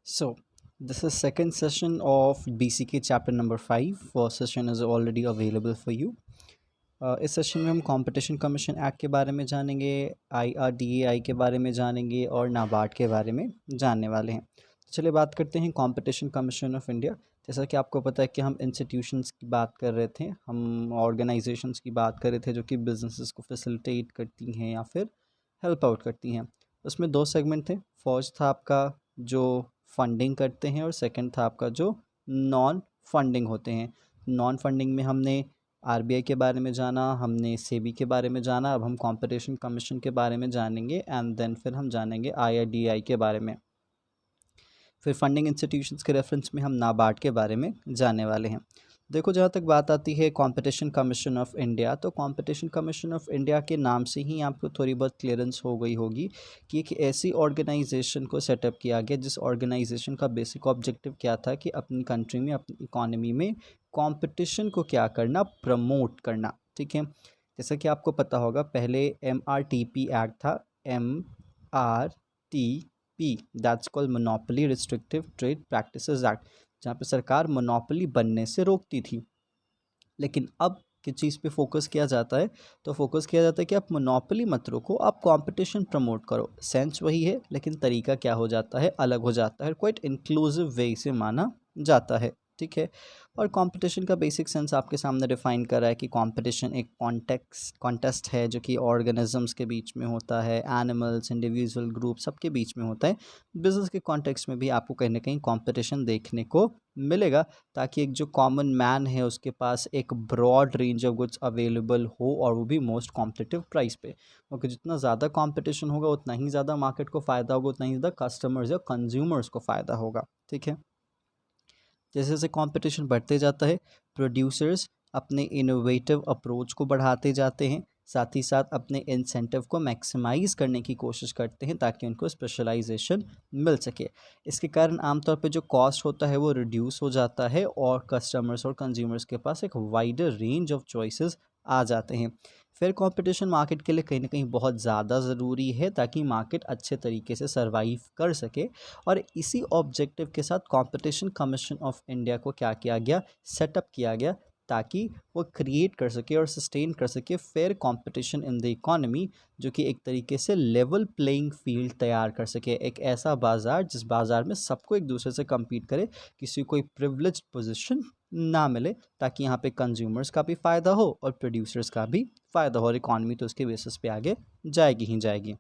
So, this is second session of BCK chapter number 5. First session is already available for you. इस session में हम competition commission act के बारे में जानेंगे, IRDAI के बारे में जानेंगे और नाबार्ड के बारे में जानने वाले हैं। तो चलिए बात करते हैं कंपटीशन कमीशन ऑफ इंडिया। जैसा कि आपको पता है कि हम इंस्टीट्यूशंस की बात कर रहे थे, हम ऑर्गेनाइजेशंस की बात कर रहे थे जो कि बिजनेसेस को फैसिलिटेट करती हैं या फिर हेल्प आउट करती हैं। उसमें दो सेगमेंट थे। फर्स्ट था आपका जो फंडिंग करते हैं और सेकंड था आपका जो नॉन फंडिंग होते हैं। नॉन फंडिंग में हमने आरबीआई के बारे में जाना, हमने सेबी के बारे में जाना। अब हम कंपटीशन कमीशन के बारे में जानेंगे एंड देन फिर हम जानेंगे आईआरडीआई के बारे में। फिर फंडिंग इंस्टीट्यूशंस के रेफरेंस में हम नाबार्ड के बारे में जानने वाले हैं। देखो, जहाँ तक बात आती है कंपटीशन कमीशन ऑफ इंडिया, तो कंपटीशन कमीशन ऑफ इंडिया के नाम से ही आपको थोड़ी बहुत क्लियरेंस हो गई होगी कि एक ऐसी ऑर्गेनाइजेशन को सेटअप किया गया जिस ऑर्गेनाइजेशन का बेसिक ऑब्जेक्टिव क्या था कि अपनी कंट्री में, अपनी इकोनॉमी में कंपटीशन को क्या करना, प्रमोट करना। ठीक है, जैसा कि आपको पता होगा पहले MRTP एक्ट था, MRTP, that's called monopoly restrictive trade practices act, जहाँ पे सरकार मोनोपोली बनने से रोकती थी। लेकिन अब किस चीज़ पे फोकस किया जाता है, तो फोकस किया जाता है कि आप मोनोपोली मत रोको, आप कंपटीशन प्रमोट करो। सेंस वही है लेकिन तरीका क्या हो जाता है, अलग हो जाता है, क्वाइट इंक्लूसिव वे से माना जाता है। ठीक है, और कंपटीशन का बेसिक सेंस आपके सामने डिफाइन कर रहा है कि कंपटीशन एक कॉन्टेस्ट है जो कि ऑर्गेनिजम्स के बीच में होता है, एनिमल्स, इंडिविजुअल ग्रुप, सबके बीच में होता है। बिजनेस के कॉन्टेक्स्ट में भी आपको कहीं ना कहीं कंपटीशन देखने को मिलेगा, ताकि एक जो कॉमन मैन है उसके पास एक broad range of goods available हो और वो भी मोस्ट कॉम्पिटिटिव प्राइस पे। क्योंकि जितना ज़्यादा कंपटीशन होगा उतना ही ज़्यादा मार्केट को फ़ायदा होगा, उतना ही ज़्यादा कस्टमर्स या कंज्यूमर्स को फ़ायदा होगा। ठीक है, जैसे जैसे कंपटीशन बढ़ते जाता है, प्रोड्यूसर्स अपने इनोवेटिव अप्रोच को बढ़ाते जाते हैं, साथ ही साथ अपने इंसेंटिव को मैक्सिमाइज करने की कोशिश करते हैं ताकि उनको स्पेशलाइजेशन मिल सके। इसके कारण आमतौर पे जो कॉस्ट होता है वो रिड्यूस हो जाता है और कस्टमर्स और कंज्यूमर्स के पास एक वाइडर रेंज ऑफ चॉइसेस आ जाते हैं। फिर कंपटीशन मार्केट के लिए कहीं ना कहीं बहुत ज़्यादा ज़रूरी है ताकि मार्केट अच्छे तरीके से सर्वाइव कर सके। और इसी ऑब्जेक्टिव के साथ कंपटीशन कमीशन ऑफ इंडिया को क्या किया गया, सेटअप किया गया, ताकि वो क्रिएट कर सके और सस्टेन कर सके fair competition in the economy, जो कि एक तरीके से लेवल प्लेइंग फील्ड तैयार कर सके। एक ऐसा बाज़ार जिस बाज़ार में सबको एक दूसरे से compete करे, किसी को कोई प्रिविलेज्ड पोजीशन ना मिले, ताकि यहाँ पे कंज्यूमर्स का भी फ़ायदा हो और प्रोड्यूसर्स का भी फ़ायदा हो, और इकॉनमी तो उसके बेसिस पे आगे जाएगी ही जाएगी।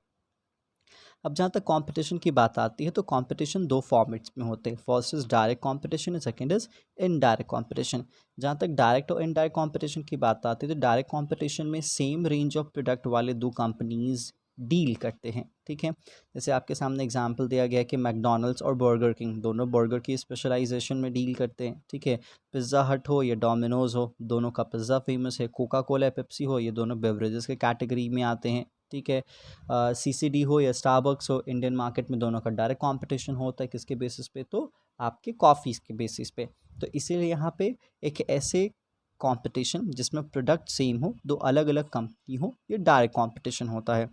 अब जहाँ तक कंपटीशन की बात आती है, तो कंपटीशन दो फॉर्मेट्स में होते हैं। First is direct competition and second is indirect competition. जहाँ तक डायरेक्ट और इनडायरेक्ट कंपटीशन की बात आती है, तो डायरेक्ट कंपटीशन में सेम रेंज ऑफ प्रोडक्ट वाले दो कंपनीज डील करते हैं। ठीक है, जैसे आपके सामने एग्जांपल दिया गया है कि मैकडोनल्ड्स और बर्गर किंग दोनों बर्गर की स्पेशलाइजेशन में डील करते हैं। ठीक है, पिज़्ज़ा हट हो या डोमिनोज हो, दोनों का पिज़्ज़ा फेमस है। कोका कोला या पेप्सी हो, ये दोनों बेवरेजेस के कैटेगरी में आते हैं। ठीक है, CCD हो या स्टारबक्स हो, इंडियन मार्केट में दोनों का डायरेक्ट कंपटीशन होता है। किसके बेसिस पे, तो आपके कॉफ़ीज़ के बेसिस पे। तो इसीलिए यहाँ पे एक ऐसे कंपटीशन जिसमें प्रोडक्ट सेम हो, दो अलग अलग कंपनी हो, ये डायरेक्ट कंपटीशन होता है।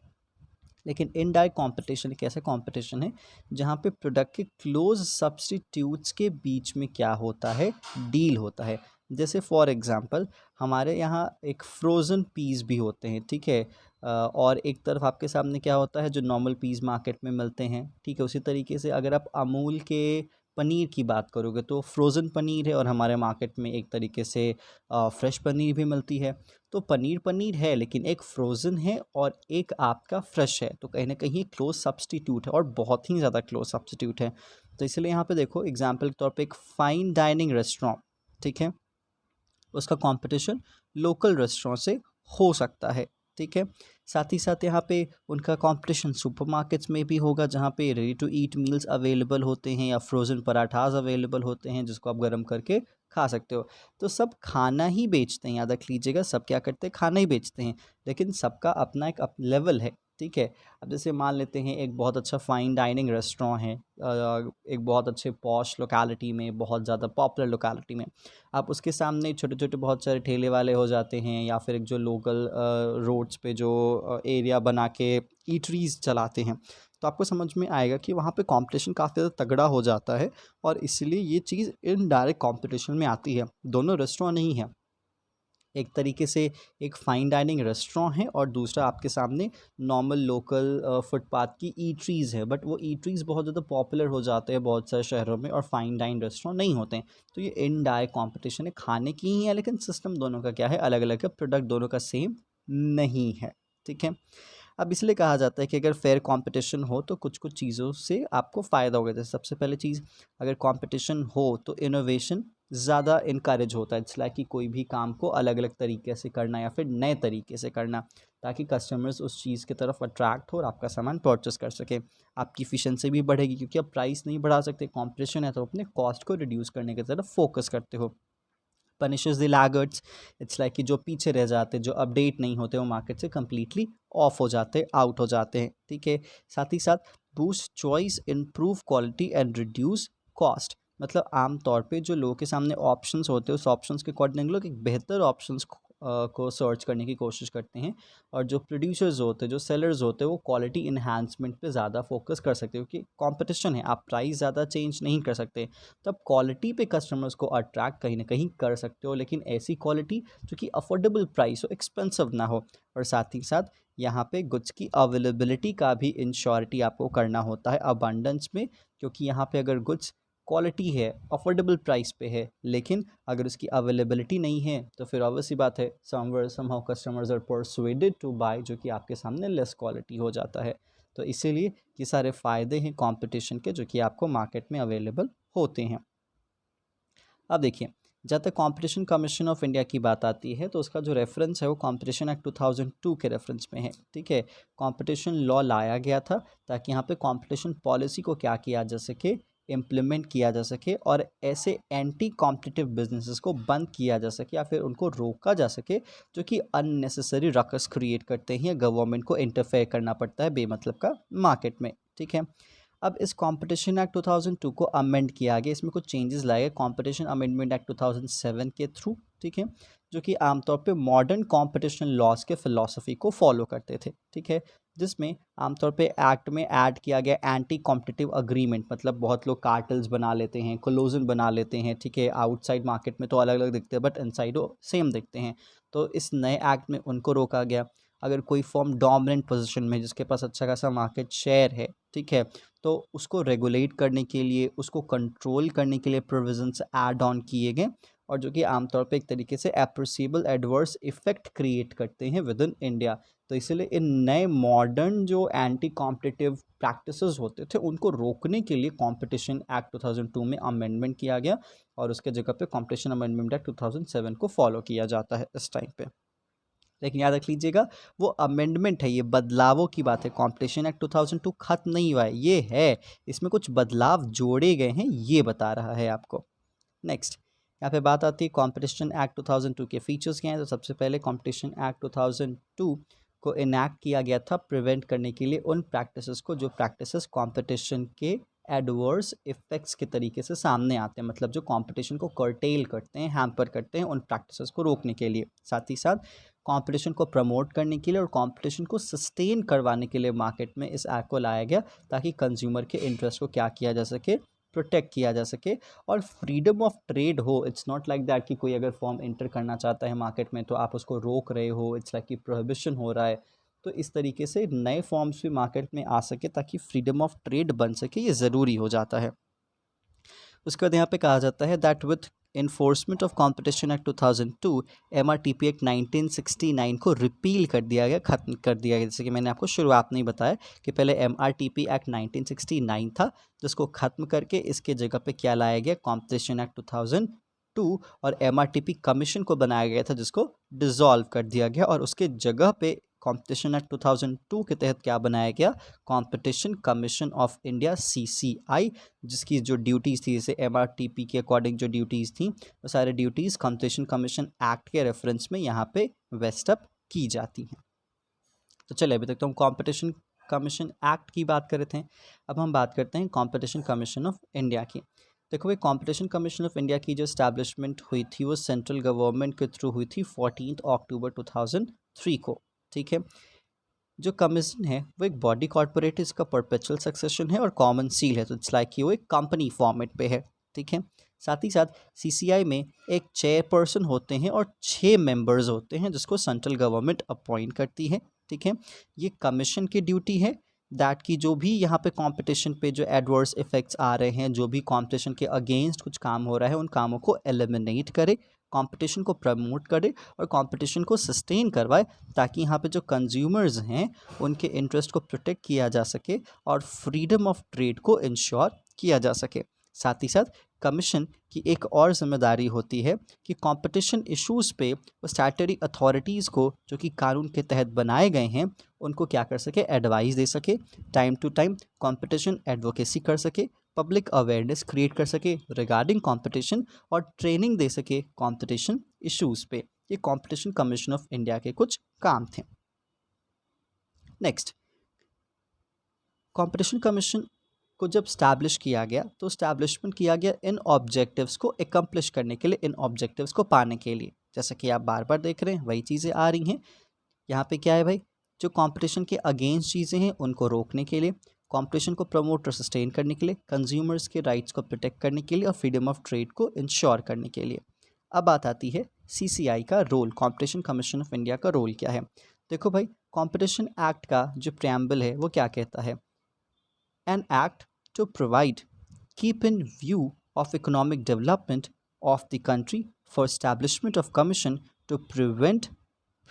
लेकिन इनडायरेक्ट कंपटीशन एक ऐसा कंपटीशन है जहाँ पे प्रोडक्ट के क्लोज सब्सटीट्यूट्स के बीच में क्या होता है, डील होता है। जैसे फॉर एग्जांपल हमारे यहाँ एक फ्रोज़न पीस भी होते हैं। ठीक है, और एक तरफ आपके सामने क्या होता है, जो नॉर्मल पीस मार्केट में मिलते हैं। ठीक है, उसी तरीके से अगर आप अमूल के पनीर की बात करोगे तो फ्रोज़न पनीर है और हमारे मार्केट में एक तरीके से फ्रेश पनीर भी मिलती है। तो पनीर पनीर है लेकिन एक फ्रोज़न है और एक आपका फ्रेश है, तो कहीं ना कहीं क्लोज सब्सटीट्यूट है और बहुत ही ज़्यादा क्लोज सब्सटीट्यूट है। तो इसलिए यहाँ पे देखो एग्जांपल के तौर पे एक फ़ाइन डाइनिंग रेस्टोरेंट, ठीक है, उसका कंपटीशन लोकल रेस्टोरेंट से हो सकता है। ठीक है, साथ ही साथ यहाँ पे उनका कंपटीशन सुपरमार्केट्स में भी होगा, जहाँ पे ready to eat meals available होते हैं या फ्रोज़न पराठास अवेलेबल होते हैं जिसको आप गर्म करके खा सकते हो। तो सब खाना ही बेचते हैं, याद रख लीजिएगा, सब क्या करते हैं, खाना ही बेचते हैं, लेकिन सबका अपना एक लेवल है। ठीक है, अब जैसे मान लेते हैं एक बहुत अच्छा फ़ाइन डाइनिंग रेस्टोरेंट है, एक बहुत अच्छे पॉश लोकेलिटी में, बहुत ज़्यादा पॉपुलर लोकेलिटी में। आप उसके सामने छोटे छोटे बहुत सारे ठेले वाले हो जाते हैं, या फिर एक जो लोकल रोड्स पे जो एरिया बना के ईटरीज चलाते हैं, तो आपको समझ में आएगा कि वहाँ पे कंपटीशन काफ़ी ज़्यादा तगड़ा हो जाता है और इसलिए ये चीज़ इनडायरेक्ट कंपटीशन में आती है। दोनों रेस्टोरेंट नहीं है, एक तरीके से एक फ़ाइन डाइनिंग रेस्टोरेंट है और दूसरा आपके सामने नॉर्मल लोकल फुटपाथ की ईटरीज़ है, बट वो ईटरीज़ बहुत ज़्यादा पॉपुलर हो जाते हैं बहुत सारे शहरों में और फ़ाइन डाइन रेस्टोरेंट नहीं होते हैं। तो ये इनडायरेक्ट कंपटीशन है, खाने की ही है, लेकिन सिस्टम दोनों का क्या है, अलग अलग है, प्रोडक्ट दोनों का सेम नहीं है। ठीक है, अब इसलिए कहा जाता है कि अगर फेयर कंपटीशन हो तो कुछ कुछ चीज़ों से आपको फ़ायदा होगा। जैसे सबसे पहले चीज़, अगर कंपटीशन हो तो इनोवेशन ज़्यादा इनकरेज होता है। इट्स लाइक कि कोई भी काम को अलग अलग तरीके से करना या फिर नए तरीके से करना, ताकि कस्टमर्स उस चीज़ की तरफ अट्रैक्ट हो और आपका सामान परचेस कर सके। आपकी इफिशिएंसी भी बढ़ेगी क्योंकि आप प्राइस नहीं बढ़ा सकते, कंपटीशन है तो अपने कॉस्ट को रिड्यूस करने की तरफ फोकस करते हो। Punishes the laggards, it's like कि जो पीछे रह जाते, जो अपडेट नहीं होते, वो मार्केट से कम्प्लीटली ऑफ हो जाते, आउट हो जाते हैं। ठीक है, साथ ही साथ boost choice, improve quality and reduce cost. मतलब आम तौर पे जो लोगों के सामने ऑप्शंस होते हैं, उस ऑप्शंस के अकॉर्डिंग लोग एक बेहतर ऑप्शंस को सर्च करने की कोशिश करते हैं। और जो प्रोड्यूसर्स होते हैं, जो सेलर्स होते हैं, वो क्वालिटी इन्हांसमेंट पे ज़्यादा फोकस कर सकते हो, क्योंकि कंपटीशन है, आप प्राइस ज़्यादा चेंज नहीं कर सकते। तब क्वालिटी पे कस्टमर्स को अट्रैक्ट कहीं ना कहीं कर सकते हो, लेकिन ऐसी क्वालिटी जो कि अफोर्डेबल प्राइस हो, एक्सपेंसिव ना हो। और साथ ही साथ यहाँ पे गुड्स की अवेलेबिलिटी का भी इंश्योरिटी आपको करना होता है अबंडेंस में, क्योंकि यहाँ पे अगर गुड्स क्वालिटी है, अफोर्डेबल प्राइस पे है, लेकिन अगर उसकी अवेलेबिलिटी नहीं है तो फिर ऑब्वियस सी बात है, somewhere somehow customers are persuaded to buy, जो कि आपके सामने लेस क्वालिटी हो जाता है। तो इसीलिए ये सारे फ़ायदे हैं कंपटीशन के, जो कि आपको मार्केट में अवेलेबल होते हैं। अब देखिए, जहाँ तक कंपटीशन कमीशन ऑफ इंडिया की बात आती है तो उसका जो रेफरेंस है वो कंपटीशन एक्ट 2002 के रेफरेंस में है। ठीक है, कंपटीशन लॉ लाया गया था ताकि यहाँ पे कंपटीशन पॉलिसी को क्या किया जा सके, इम्प्लीमेंट किया जा सके और ऐसे एंटी कॉम्पिटिटिव बिजनेसेस को बंद किया जा सके या फिर उनको रोका जा सके जो कि अननेसेसरी रकस क्रिएट करते हैं या गवर्नमेंट को इंटरफेयर करना पड़ता है बेमतलब का मार्केट में। ठीक है, अब इस कंपटीशन एक्ट 2002 को अमेंड किया गया, इसमें कुछ चेंजेस लाए गए कंपटीशन अमेंडमेंट एक्ट 2007 के थ्रू। ठीक है, जो कि आमतौर पे मॉडर्न कंपटीशन लॉज के फिलॉसफी को फॉलो करते थे। ठीक है, जिसमें आमतौर पे एक्ट में ऐड किया गया एंटी कॉम्पिटिटिव अग्रीमेंट, मतलब बहुत लोग कार्टल्स बना लेते हैं, कोलोजन बना लेते हैं। ठीक है, आउटसाइड मार्केट में तो अलग अलग दिखते हैं बट इनसाइड वो सेम दिखते हैं। तो इस नए एक्ट में उनको रोका गया। अगर कोई फॉर्म डोमिनेंट पोजीशन में, जिसके पास अच्छा खासा मार्केट शेयर है, ठीक है, तो उसको रेगुलेट करने के लिए, उसको कंट्रोल करने के लिए प्रोविजंस ऐड ऑन किए गए, और जो कि आमतौर पे एक तरीके से एप्रिसिएबल एडवर्स इफेक्ट क्रिएट करते हैं विद इन इंडिया। तो इसलिए इन नए मॉडर्न जो एंटी कॉम्पिटिटिव प्रैक्टिसेस होते थे उनको रोकने के लिए कंपटीशन एक्ट 2002 में अमेंडमेंट किया गया और उसके जगह पे कंपटीशन अमेंडमेंट एक्ट 2007 को फॉलो किया जाता है इस टाइम पे। लेकिन याद रख लीजिएगा, वो अमेंडमेंट है, ये बदलावों की बात है। कॉम्पिटिशन एक्ट 2002 खत्म नहीं हुआ है, ये है, इसमें कुछ बदलाव जोड़े गए हैं, ये बता रहा है आपको। नेक्स्ट, यहाँ पे बात आती है कॉम्पिटिशन एक्ट 2002 के फीचर्स क्या हैं। तो सबसे पहले कॉम्पिटिशन एक्ट 2002 को इनैक्ट किया गया था प्रिवेंट करने के लिए उन प्रैक्टिसेस को जो प्रैक्टिसेस कॉम्पिटिशन के एडवर्स इफेक्ट्स के तरीके से सामने आते हैं, मतलब जो कंपटीशन को कर्टेल करते हैं, हैम्पर करते हैं, उन प्रैक्टिसेस को रोकने के लिए। साथ ही साथ कंपटीशन को प्रमोट करने के लिए और कंपटीशन को सस्टेन करवाने के लिए मार्केट में इस एक्ट को लाया गया, ताकि कंज्यूमर के इंटरेस्ट को क्या किया जा सके, प्रोटेक्ट किया जा सके और फ्रीडम ऑफ ट्रेड हो। इट्स नॉट लाइक दैट कि कोई अगर फॉर्म एंटर करना चाहता है मार्केट में तो आप उसको रोक रहे हो, इट्स लाइक कि प्रोहिबिशन हो रहा है। तो इस तरीके से नए फॉर्म्स भी मार्केट में आ सके ताकि फ्रीडम ऑफ ट्रेड बन सके, ये ज़रूरी हो जाता है। उसके बाद यहाँ पे कहा जाता है that with enforcement of competition act 2002 MRTP act 1969 को रिपील कर दिया गया, खत्म कर दिया गया। जैसे कि मैंने आपको शुरुआत में ही बताया कि पहले MRTP एक्ट 1969 था, जिसको ख़त्म करके इसके जगह पे क्या लाया गया, कंपटीशन एक्ट 2002, और MRTP कमीशन को बनाया गया था जिसको डिसॉल्व कर दिया गया, और उसके जगह पे कंपटीशन एक्ट 2002 के तहत क्या बनाया गया, competition commission of India CCI, जिसकी जो ड्यूटीज़ थी, जैसे MRTP के अकॉर्डिंग जो ड्यूटीज़ थी, वो सारे ड्यूटीज़ कंपटीशन कमीशन एक्ट के रेफरेंस में यहाँ पे वेस्ट अप की जाती हैं। तो चलिए, अभी तक तो हम कंपटीशन कमीशन एक्ट की बात कर रहे थे, अब हम बात करते हैं कंपटीशन कमीशन ऑफ इंडिया की। देखो भाई, कंपटीशन कमीशन ऑफ इंडिया की जो इस्टेब्लिशमेंट हुई थी वो सेंट्रल गवर्नमेंट के थ्रू हुई थी 14 अक्टूबर 2003 को। ठीक है, जो कमीशन है वो एक बॉडी कॉर्पोरेट, इसका परपेचुअल सक्सेशन है और कॉमन सील है, तो इट्स लाइक कि वो एक कंपनी फॉर्मेट पे है, ठीक है। साथ ही साथ सीसीआई में एक चेयरपर्सन होते हैं और 6 मेंबर्स होते हैं जिसको सेंट्रल गवर्नमेंट अपॉइंट करती है, ठीक है। ये कमीशन की ड्यूटी है दैट की जो भी यहाँ पे कंपटीशन पे जो एडवर्स इफेक्ट्स आ रहे हैं, जो भी कंपटीशन के अगेंस्ट कुछ काम हो रहा है, उन कामों को एलिमिनेट करे, कंपटीशन को प्रमोट करे और कंपटीशन को सस्टेन करवाए, ताकि यहाँ पे जो कंज्यूमर्स हैं उनके इंटरेस्ट को प्रोटेक्ट किया जा सके और फ्रीडम ऑफ ट्रेड को इंश्योर किया जा सके। साथ ही साथ कमीशन की एक और जिम्मेदारी होती है कि कंपटीशन इश्यूज़ पे वो स्टैट्यूटरी अथॉरिटीज़ को जो कि कानून के तहत बनाए गए हैं उनको क्या कर सके, एडवाइस दे सके, time to time competition advocacy कर सके, पब्लिक अवेयरनेस क्रिएट कर सके रिगार्डिंग कंपटीशन और ट्रेनिंग दे सके कंपटीशन इश्यूज़ पे। ये कंपटीशन कमीशन ऑफ इंडिया के कुछ काम थे। नेक्स्ट, कंपटीशन कमीशन को जब स्टैब्लिश किया गया तो स्टैब्लिशमेंट किया गया इन ऑब्जेक्टिव्स को एकम्प्लिश करने के लिए, इन ऑब्जेक्टिव्स को पाने के लिए। जैसा कि आप बार बार देख रहे हैं वही चीज़ें आ रही हैं यहाँ पे। क्या है भाई, जो कंपटीशन के अगेंस्ट चीज़ें हैं उनको रोकने के लिए, कंपटीशन को प्रमोट और सस्टेन करने के लिए, कंज्यूमर्स के राइट्स को प्रोटेक्ट करने के लिए और फ्रीडम ऑफ ट्रेड को इंश्योर करने के लिए। अब बात आती है सीसीआई का role, competition commission of India का रोल क्या है। देखो भाई, कंपटीशन एक्ट का जो प्रेम्बल है वो क्या कहता है, an act to provide, keep in view of economic development of the country for establishment of commission to prevent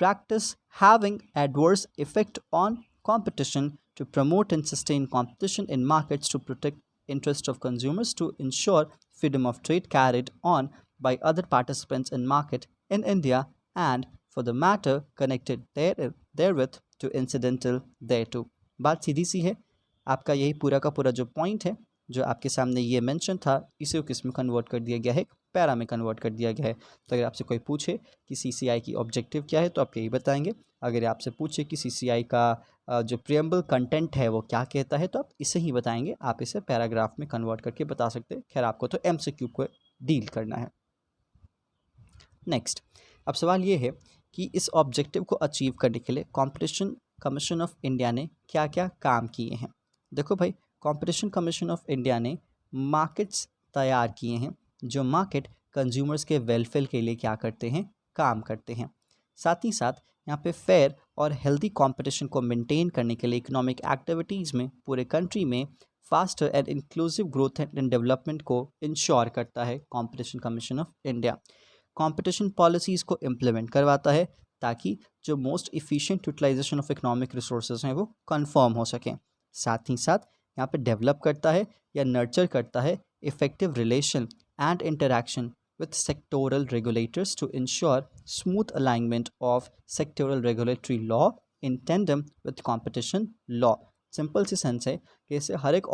practice having adverse effect on competition, to promote and sustain competition in markets, to protect interest of consumers, to ensure freedom of trade carried on by other participants in market in India, and for the matter connected therewith to incidental thereto। बात सीधी सी है, आपका यही पूरा का पूरा जो point है जो आपके सामने ये मेंशन था, इसे किस में कन्वर्ट कर दिया गया है, पैरा में कन्वर्ट कर दिया गया है। तो अगर आपसे कोई पूछे कि सीसीआई की ऑब्जेक्टिव क्या है तो आप यही बताएंगे। अगर आपसे पूछे कि सीसीआई का जो प्रियम्बल कंटेंट है वो क्या कहता है तो आप इसे ही बताएंगे, आप इसे पैराग्राफ में कन्वर्ट करके बता सकते हैं। खैर, आपको तो एमसीक्यू को डील करना है। नेक्स्ट, अब सवाल ये है कि इस ऑब्जेक्टिव को अचीव करने के लिए कंपटीशन कमीशन ऑफ इंडिया ने क्या क्या काम किए हैं। देखो भाई, कंपटीशन कमीशन ऑफ इंडिया ने मार्केट्स तैयार किए हैं, जो मार्केट कंज्यूमर्स के वेलफेयर के लिए क्या करते हैं, काम करते हैं। साथ ही साथ यहाँ पे फेयर और हेल्दी कंपटीशन को मेंटेन करने के लिए इकोनॉमिक एक्टिविटीज़ में पूरे कंट्री में faster and inclusive growth and development को इंश्योर करता है competition commission of India. Competition policies को इम्प्लीमेंट करवाता है ताकि जो most efficient utilisation of economic resources हैं वो कंफर्म हो सकें। साथ ही साथ यहाँ पे डेवलप करता है या नर्चर करता है effective relation and interaction with sectoral regulators to ensure smooth alignment of sectoral regulatory law in tandem with competition law। Simple सी सेंस है कि इससे हर एक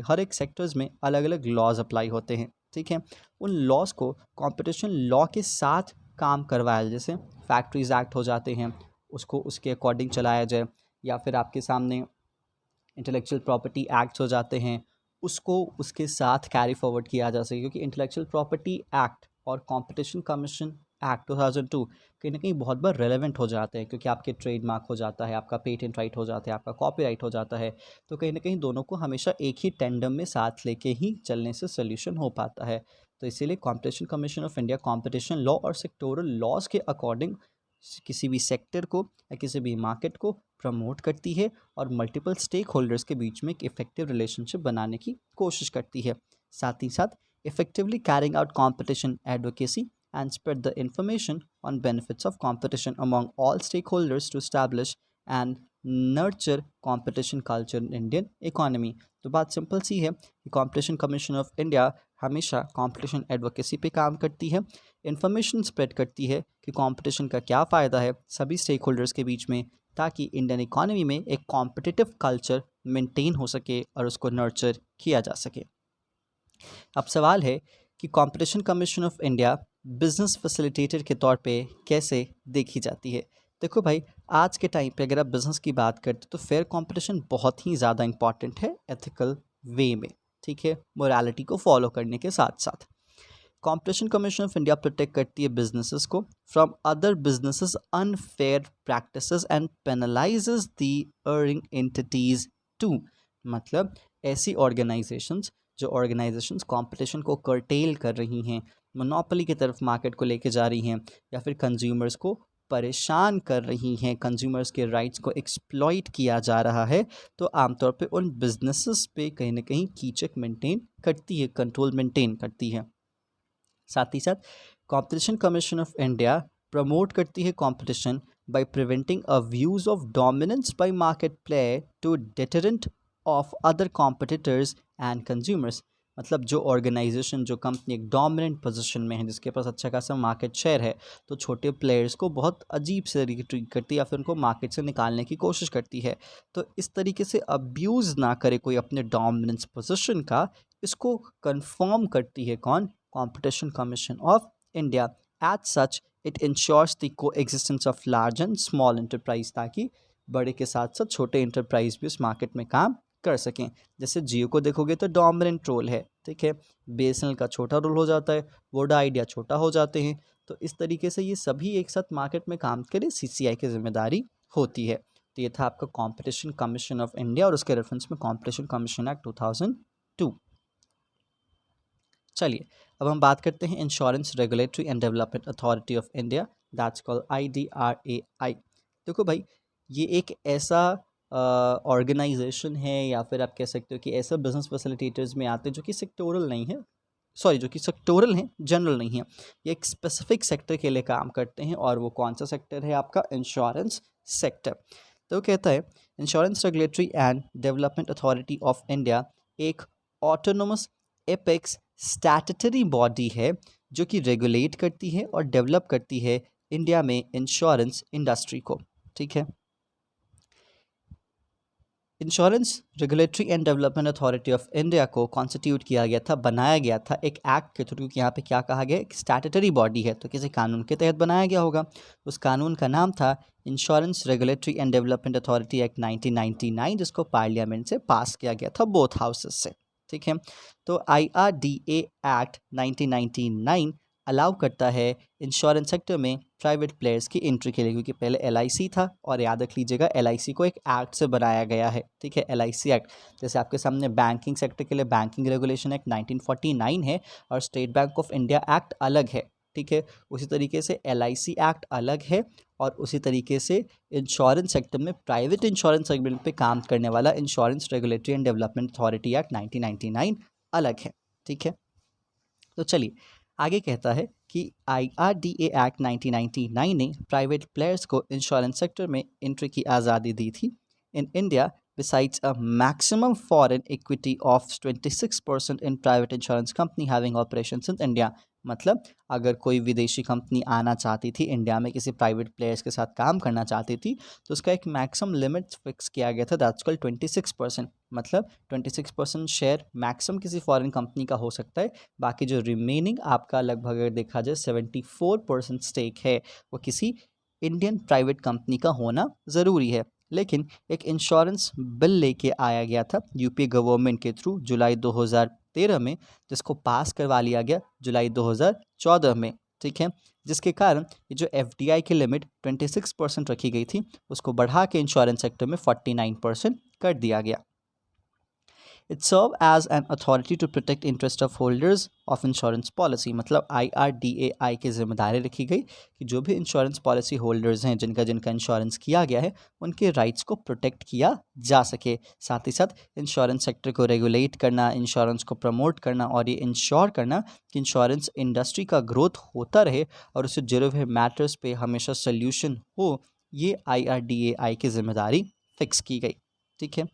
हर एक सेक्टर्स में अलग अलग लॉज अप्लाई होते हैं, ठीक है। उन लॉज को कंपटीशन लॉ के साथ काम करवाया, जैसे फैक्ट्रीज एक्ट हो जाते हैं उसको उसके अकॉर्डिंग चलाया जाए, या फिर आपके सामने इंटेलेक्चुअल प्रॉपर्टी एक्ट्स हो जाते हैं उसको उसके साथ कैरी फॉरवर्ड किया जा सके। क्योंकि इंटेलेक्चुअल प्रॉपर्टी एक्ट और कंपटीशन कमीशन एक्ट 2002 कहीं ना कहीं बहुत बार रेलेवेंट हो जाते हैं, क्योंकि आपके ट्रेडमार्क हो जाता है, आपका पेटेंट राइट हो जाता है, आपका कॉपीराइट हो जाता है। तो कहीं ना कहीं दोनों को हमेशा एक ही टेंडम में साथ लेके ही चलने से सोल्यूशन हो पाता है। तो इसीलिए competition commission of India competition law और सेक्टोरल लॉज के अकॉर्डिंग किसी भी सेक्टर को या किसी भी मार्केट को प्रमोट करती है और मल्टीपल स्टेक होल्डर्स के बीच में एक इफेक्टिव रिलेशनशिप बनाने की कोशिश करती है। साथ ही साथ effectively carrying out competition advocacy and spread the information on benefits of competition among all stakeholders to establish and nurture competition culture in Indian economy। तो बात सिंपल सी है कि कंपटीशन कमीशन ऑफ इंडिया हमेशा कंपटीशन एडवोकेसी पे काम करती है, information spread करती है कि कंपटीशन का क्या फ़ायदा है सभी स्टेक होल्डर्स के बीच में, ताकि इंडियन इकोनॉमी में एक कॉम्पिटिटिव कल्चर मेंटेन हो सके और उसको नर्चर किया जा सके। अब सवाल है कि competition commission of India business facilitator के तौर पे कैसे देखी जाती है। देखो भाई, आज के टाइम पे अगर आप बिज़नेस की बात करते तो फेयर कंपटीशन बहुत ही ज़्यादा इंपॉर्टेंट है एथिकल वे में, ठीक है, मोरालिटी को फॉलो करने के साथ साथ। Competition commission of India protect करती है बिजनेसेस को from other businesses unfair practices and penalises the erring entities too. मतलब ऐसी ऑर्गेनाइजेशंस जो ऑर्गेनाइजेशंस कंपटीशन को कर्टेल कर रही हैं, मोनोपोली की तरफ मार्केट को लेके जा रही हैं, या फिर कंज्यूमर्स को परेशान कर रही हैं, कंज्यूमर्स के राइट्स को एक्सप्लॉइट किया जा रहा है, तो आमतौर पे उन बिजनेसेस पे कहीं ना कहीं कीचक मेंटेन करती है, कंट्रोल मेंटेन करती है। साथ ही साथ competition commission of India promote करती है competition by preventing abuse of dominance by market player to deterrent of other competitors and consumers. मतलब जो ऑर्गेनाइजेशन, जो कंपनी एक डोमिनेंट पोजीशन में है, जिसके पास अच्छा खासा मार्केट शेयर है, तो छोटे प्लेयर्स को बहुत अजीब से तरीके ट्रीट करती है या फिर उनको मार्केट से निकालने की कोशिश करती है। तो इस तरीके से अब्यूज़ ना करे कोई अपने डोमिनेंस पोजीशन का, इसको कंफर्म करती है कौन? Competition Commission of India. As such, it ensures the coexistence of large and small enterprise, ताकि बड़े के साथ साथ छोटे इंटरप्राइज भी उस मार्केट में काम कर सकें। जैसे जियो को देखोगे तो डोमिनेंट रोल है, ठीक है, बीएसएनएल का छोटा रोल हो जाता है, वोडा आइडिया छोटा हो जाते हैं। तो इस तरीके से ये सभी एक साथ मार्केट में काम करें, सीसीआई की जिम्मेदारी होती है। तो ये था आपका कॉम्पिटिशन कमीशन ऑफ इंडिया और उसके रेफरेंस में कॉम्पिटिशन कमीशन एक्ट 2002। चलिए अब हम बात करते हैं insurance regulatory and development authority of India, that's called IDRAI। देखो भाई, ये एक ऐसा ऑर्गेनाइजेशन है, या फिर आप कह सकते हो कि ऐसा बिजनेस फैसिलिटेटर्स में आते हैं जो कि सेक्टोरल नहीं है, सॉरी जो कि सेक्टोरल हैं, जनरल नहीं है। ये एक स्पेसिफिक सेक्टर के लिए काम करते हैं, और वो कौन सा सेक्टर है? आपका इंश्योरेंस सेक्टर। तो कहता है insurance regulatory and development authority of India एक ऑटोनोमस एपेक्स स्टैट्यूटरी बॉडी है जो कि रेगुलेट करती है और डेवलप करती है इंडिया में इंश्योरेंस इंडस्ट्री को, ठीक है। Insurance regulatory and development authority of India को कॉन्स्टिट्यूट किया गया था, बनाया गया था एक एक्ट के थ्रू, क्योंकि यहाँ पे क्या कहा गया, एक स्टैट्यूटरी बॉडी है तो किसी कानून के तहत बनाया गया होगा। उस कानून का नाम था insurance regulatory and development authority act 1999, जिसको पार्लियामेंट से पास किया गया था, बोथ हाउसेस से, ठीक है। तो IRDA एक्ट 1999 अलाउ करता है इंश्योरेंस सेक्टर में प्राइवेट प्लेयर्स की एंट्री के लिए, क्योंकि पहले LIC था, और याद रख लीजिएगा LIC को एक एक्ट से बनाया गया है, ठीक है, LIC एक्ट। जैसे आपके सामने बैंकिंग सेक्टर के लिए बैंकिंग रेगुलेशन एक्ट 1949 है, और state bank of India act अलग है, ठीक है। उसी तरीके से LIC एक्ट अलग है, और उसी तरीके से इंश्योरेंस सेक्टर में प्राइवेट इंश्योरेंस सेगमेंट पे काम करने वाला insurance regulatory and development authority act 1999 अलग है, ठीक है। तो चलिए आगे कहता है कि IRDA एक्ट 1999 ने प्राइवेट प्लेयर्स को इंश्योरेंस सेक्टर में एंट्री की आज़ादी दी थी। In India besides a maximum foreign equity of 26% in private insurance company having operations in India। मतलब अगर कोई विदेशी कंपनी आना चाहती थी इंडिया में, किसी प्राइवेट प्लेयर्स के साथ काम करना चाहती थी, तो उसका एक मैक्सिमम लिमिट फिक्स किया गया था, दैट्स कॉल्ड 26%। मतलब 26% शेयर मैक्सिमम किसी फॉरेन कंपनी का हो सकता है, बाकी जो रिमेनिंग आपका लगभग अगर देखा जाए 74% स्टेक है, वो किसी इंडियन प्राइवेट कंपनी का होना ज़रूरी है। लेकिन एक इंश्योरेंस बिल लेके आया गया था यूपी गवर्नमेंट के थ्रू जुलाई 2013 में, जिसको पास करवा लिया गया जुलाई 2014 में, ठीक है। जिसके कारण ये जो FDI की लिमिट 26% रखी गई थी, उसको बढ़ा के इंश्योरेंस सेक्टर में 49% कर दिया गया। It serve as an authority to protect interest of holders of insurance policy. मतलब IRDAI की जिम्मेदारी रखी गई कि जो भी इंश्योरेंस पॉलिसी होल्डर्स हैं, जिनका जिनका इंश्योरेंस किया गया है, उनके राइट्स को प्रोटेक्ट किया जा सके। साथ ही साथ इंश्योरेंस सेक्टर को रेगुलेट करना, इंश्योरेंस को प्रमोट करना, और ये इंश्योर करना कि इंश्योरेंस इंडस्ट्री का ग्रोथ होता रहे और उससे जुड़े हुए मैटर्स पे हमेशा सोल्यूशन हो, ये IRDAI की जिम्मेदारी फिक्स की गई, ठीक है।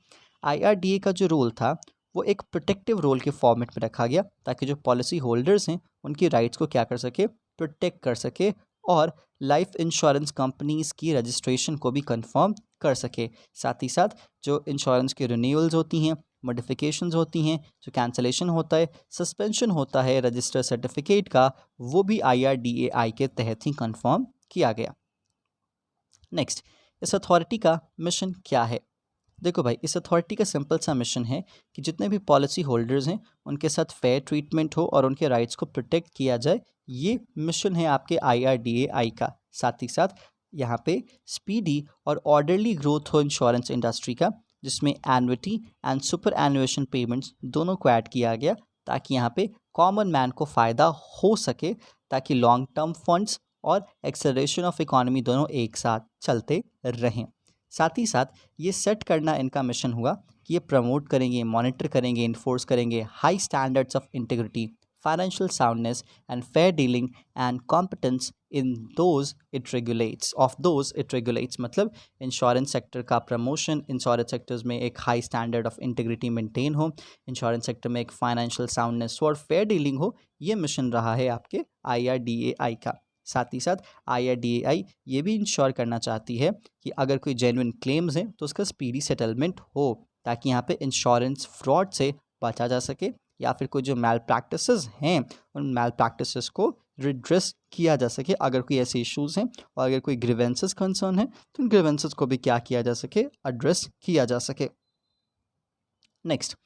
IRDA का जो रोल था वो एक प्रोटेक्टिव रोल के फॉर्मेट में रखा गया, ताकि जो पॉलिसी होल्डर्स हैं उनकी राइट्स को क्या कर सके, प्रोटेक्ट कर सके, और लाइफ इंश्योरेंस कंपनीज़ की रजिस्ट्रेशन को भी कंफर्म कर सके। साथ ही साथ जो इंश्योरेंस की रिन्यूअल्स होती हैं, मॉडिफिकेशंस होती हैं, जो कैंसलेशन होता है, सस्पेंशन होता है रजिस्टर सर्टिफिकेट का, वो भी IRDAI के तहत ही कंफर्म किया गया। नेक्स्ट, इस अथॉरिटी का मिशन क्या है? देखो भाई, इस अथॉरिटी का सिंपल सा मिशन है कि जितने भी पॉलिसी होल्डर्स हैं उनके साथ फेयर ट्रीटमेंट हो और उनके राइट्स को प्रोटेक्ट किया जाए। ये मिशन है आपके IRDAI का। साथ ही साथ यहाँ पे स्पीडी और ऑर्डरली ग्रोथ हो इंश्योरेंस इंडस्ट्री का, जिसमें एनुइटी एंड सुपर एनुएशन पेमेंट्स दोनों को ऐड किया गया, ताकि यहाँ पे कॉमन मैन को फ़ायदा हो सके, ताकि लॉन्ग टर्म फंड्स और एक्सेलरेशन ऑफ इकोनॉमी दोनों एक साथ चलते रहें। साथ ही साथ ये सेट करना इनका मिशन हुआ कि ये प्रमोट करेंगे, मॉनिटर करेंगे, इन्फोर्स करेंगे high standards of integrity, financial soundness and fair dealing and competence in those it regulates. मतलब इंश्योरेंस सेक्टर का प्रमोशन, इंश्योरेंस सेक्टर्स में एक high standard of integrity maintain हो, इंश्योरेंस सेक्टर में एक फाइनेंशियल साउंडनेस और फेयर डीलिंग हो, ये मिशन रहा है आपके IRDAI का। साथ ही साथ IRDAI ये भी इंश्योर करना चाहती है कि अगर कोई जेन्युइन क्लेम्स हैं तो उसका स्पीडी सेटलमेंट हो, ताकि यहाँ पे इंश्योरेंस फ्रॉड से बचा जा सके, या फिर कोई जो मैल प्रैक्टिसेस हैं उन मैल प्रैक्टिसेस को रिड्रेस किया जा सके अगर कोई ऐसे इश्यूज़ हैं, और अगर कोई ग्रीवेंसेस कंसर्न है तो उन ग्रीवेंसेस को भी क्या किया जा सके, एड्रेस किया जा सके। नेक्स्ट,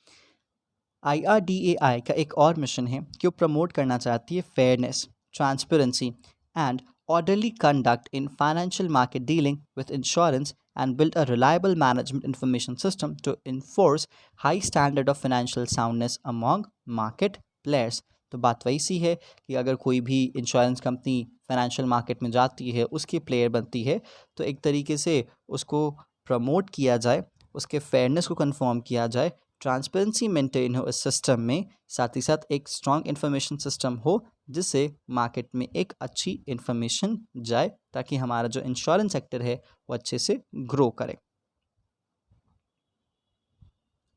IRDAI का एक और मिशन है कि वो प्रमोट करना चाहती है fairness, transparency and orderly conduct in financial market dealing with insurance, and build a reliable management information system to enforce high standard of financial soundness among market players। तो बात वही सी है कि अगर कोई भी इंश्योरेंस कंपनी फाइनेंशियल मार्केट में जाती है, उसकी प्लेयर बनती है, तो एक तरीके से उसको प्रमोट किया जाए, उसके फेयरनेस को कंफर्म किया जाए, ट्रांसपेरेंसी मेंटेन हो इस सिस्टम में, साथ ही साथ एक स्ट्रॉन्ग इन्फॉर्मेशन सिस्टम हो जिससे मार्केट में एक अच्छी इन्फॉर्मेशन जाए, ताकि हमारा जो इंश्योरेंस सेक्टर है वो अच्छे से ग्रो करे।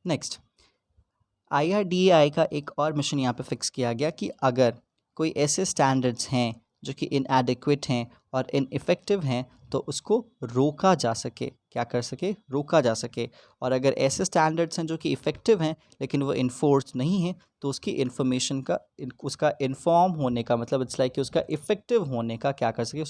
नेक्स्ट, IRDAI का एक और मिशन यहाँ पे फिक्स किया गया कि अगर कोई ऐसे स्टैंडर्ड्स हैं जो कि इनएडिक्वेट हैं और इनइफेक्टिव हैं, तो उसको रोका जा सके, क्या कर सके, रोका जा सके। और अगर ऐसे स्टैंडर्ड्स हैं जो कि इफ़ेक्टिव हैं लेकिन वो इन्फोर्स नहीं है, तो उसकी इन्फॉर्मेशन का उसका इन्फॉर्म होने का मतलब इट्स लाइक कि उसका इफ़ेक्टिव होने का क्या कर सके,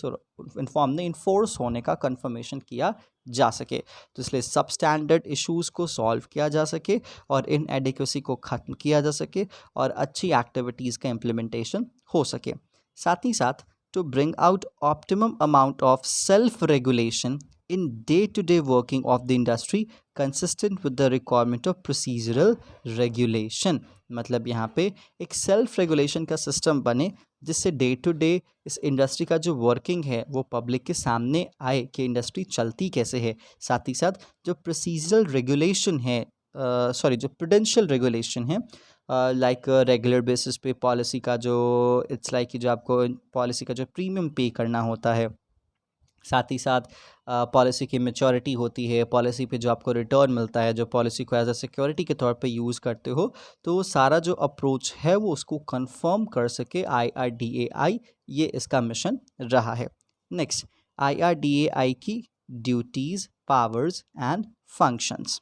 इन्फॉर्म नहीं, इन्फोर्स होने का कन्फर्मेशन किया जा सके। तो इसलिए सब स्टैंडर्ड इश्यूज़ को सॉल्व किया जा सके और इनएडिक्वेसी को ख़त्म किया जा सके और अच्छी एक्टिविटीज़ का इम्प्लीमेंटेशन हो सके। साथ ही साथ to bring out optimum amount of self-regulation in day-to-day working of the industry consistent with the requirement of procedural regulation। मतलब यहाँ पे एक सेल्फ रेगुलेशन का सिस्टम बने जिससे डे टू डे इस इंडस्ट्री का जो वर्किंग है वो पब्लिक के सामने आए कि इंडस्ट्री चलती कैसे है। साथ ही साथ जो प्रोसीजरल रेगुलेशन है, जो प्रूडेंशियल रेगुलेशन है, लाइक रेगुलर बेसिस पे पॉलिसी का जो इट्स लाइक कि जो आपको पॉलिसी का जो प्रीमियम पे करना होता है, साथ ही साथ पॉलिसी की मैच्योरिटी होती है, पॉलिसी पे जो आपको रिटर्न मिलता है, जो पॉलिसी को एज अ सिक्योरिटी के तौर पे यूज़ करते हो, तो वो सारा जो अप्रोच है वो उसको कंफर्म कर सके IRDAI, ये इसका मिशन रहा है। नेक्स्ट, IRDAI की duties, powers and functions.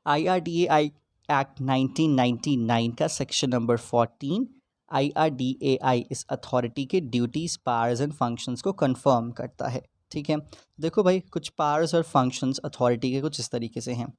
IRDAI act 1999 का सेक्शन नंबर 14 IRDAI इस अथॉरिटी के ड्यूटीज़, पावर्स एंड फंक्शंस को कंफर्म करता है। ठीक है, देखो भाई, कुछ पावर्स और फंक्शंस अथॉरिटी के कुछ इस तरीके से हैं।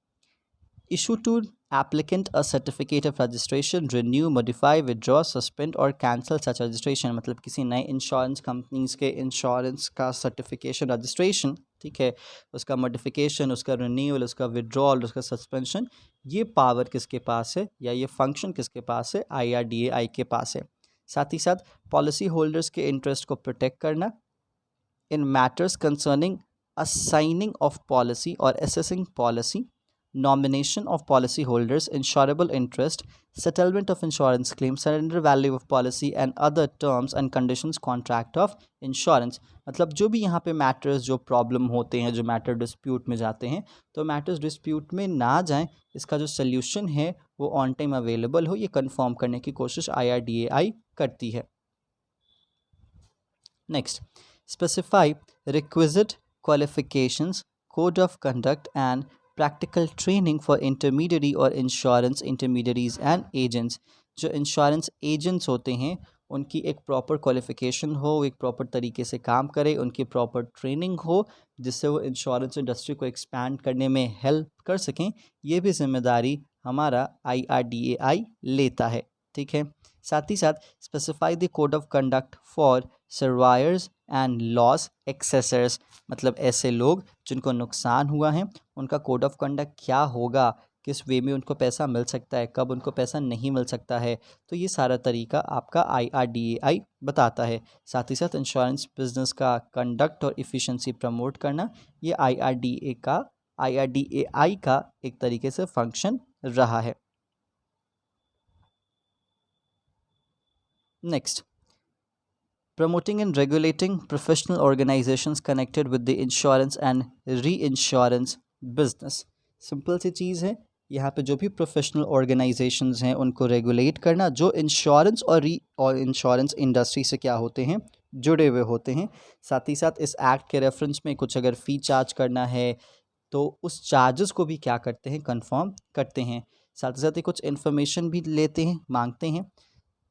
Issue to applicant a certificate of registration, renew, modify, withdraw, suspend और कैंसिल सच रजिस्ट्रेशन। मतलब किसी नए इंश्योरेंस कंपनीज के इंश्योरेंस का सर्टिफिकेशन, रजिस्ट्रेशन, ठीक है, उसका मॉडिफिकेशन, उसका रिन्यूअल, उसका विड्रॉल, उसका सस्पेंशन, ये पावर किसके पास है या ये फंक्शन किसके पास है, IRDAI के पास है। साथ ही साथ पॉलिसी होल्डर्स के इंटरेस्ट को प्रोटेक्ट करना in matters concerning assigning of policy or assessing policy, nomination of policy holders, insurable interest, settlement of insurance claims, surrender value of policy and other terms and conditions contract of insurance। मतलब जो भी यहाँ पे matters, जो problem होते हैं, जो matter dispute में जाते हैं, तो मैटर्स डिस्प्यूट में ना जाएं, इसका जो सल्यूशन है वो ऑन टाइम अवेलेबल हो, ये कंफर्म करने की कोशिश IRDAI करती है। Next, specify requisite qualifications, code of conduct and practical training for intermediary or insurance intermediaries and agents। जो इंश्योरेंस एजेंट्स होते हैं उनकी एक प्रॉपर क्वालिफ़िकेशन हो, एक प्रॉपर तरीके से काम करें, उनकी प्रॉपर ट्रेनिंग हो, जिससे वो इंश्योरेंस इंडस्ट्री को एक्सपैंड करने में हेल्प कर सकें। ये भी ज़िम्मेदारी हमारा IRDAI लेता है, ठीक है। साथ ही साथ specify the code of conduct for surveyors and loss assessors, मतलब ऐसे लोग जिनको नुकसान हुआ है उनका कोड ऑफ कंडक्ट क्या होगा, किस वे में उनको पैसा मिल सकता है, कब उनको पैसा नहीं मिल सकता है। तो ये सारा तरीका आपका IRDAI बताता है। साथ ही साथ इंश्योरेंस बिजनेस का कंडक्ट और इफ़िशेंसी प्रमोट करना, ये IRDAI का एक तरीके से फंक्शन रहा है। Next, promoting and regulating professional organizations connected with the insurance and reinsurance business। Simple सी चीज़ है, यहाँ पे जो भी प्रोफेशनल ऑर्गेनाइजेशंस हैं उनको रेगुलेट करना, जो इंश्योरेंस और इंश्योरेंस इंडस्ट्री से क्या होते हैं, जुड़े हुए होते हैं। साथ ही साथ इस एक्ट के रेफरेंस में कुछ अगर फ़ी चार्ज करना है तो उस चार्जेस को भी क्या करते हैं, कंफर्म करते हैं। साथ ही साथ ये कुछ इन्फॉर्मेशन भी लेते हैं, मांगते हैं,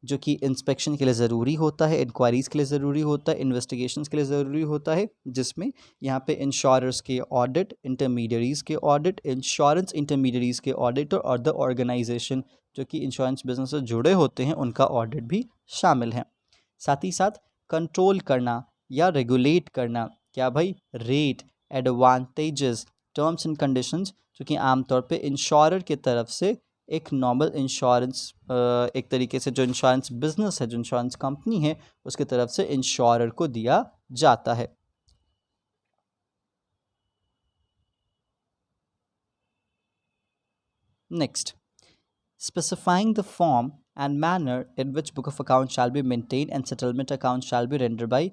जो कि इंस्पेक्शन के लिए ज़रूरी होता है, इंक्वायरीज़ के लिए ज़रूरी होता है, इन्वेस्टिगेशंस के लिए ज़रूरी होता है, जिसमें यहाँ पे इंश्योरर्स के ऑडिट, इंटरमीडियरीज़ के ऑडिट, इंश्योरेंस इंटरमीडियरीज़ के ऑडिट और अदर ऑर्गेनाइजेशन जो कि इंश्योरेंस बिजनेस से जुड़े होते हैं उनका ऑडिट भी शामिल है। साथ ही साथ कंट्रोल करना या रेगुलेट करना, क्या भाई, rate, advantages, terms and conditions, जो कि आमतौर पे इंश्योरर की तरफ से एक नॉर्मल इंश्योरेंस, एक तरीके से जो इंश्योरेंस बिजनेस है, जो इंश्योरेंस कंपनी है, उसकी तरफ से इंश्योरर को दिया जाता है। Next, specifying the form and manner in which book of account shall be maintained and settlement account shall be rendered by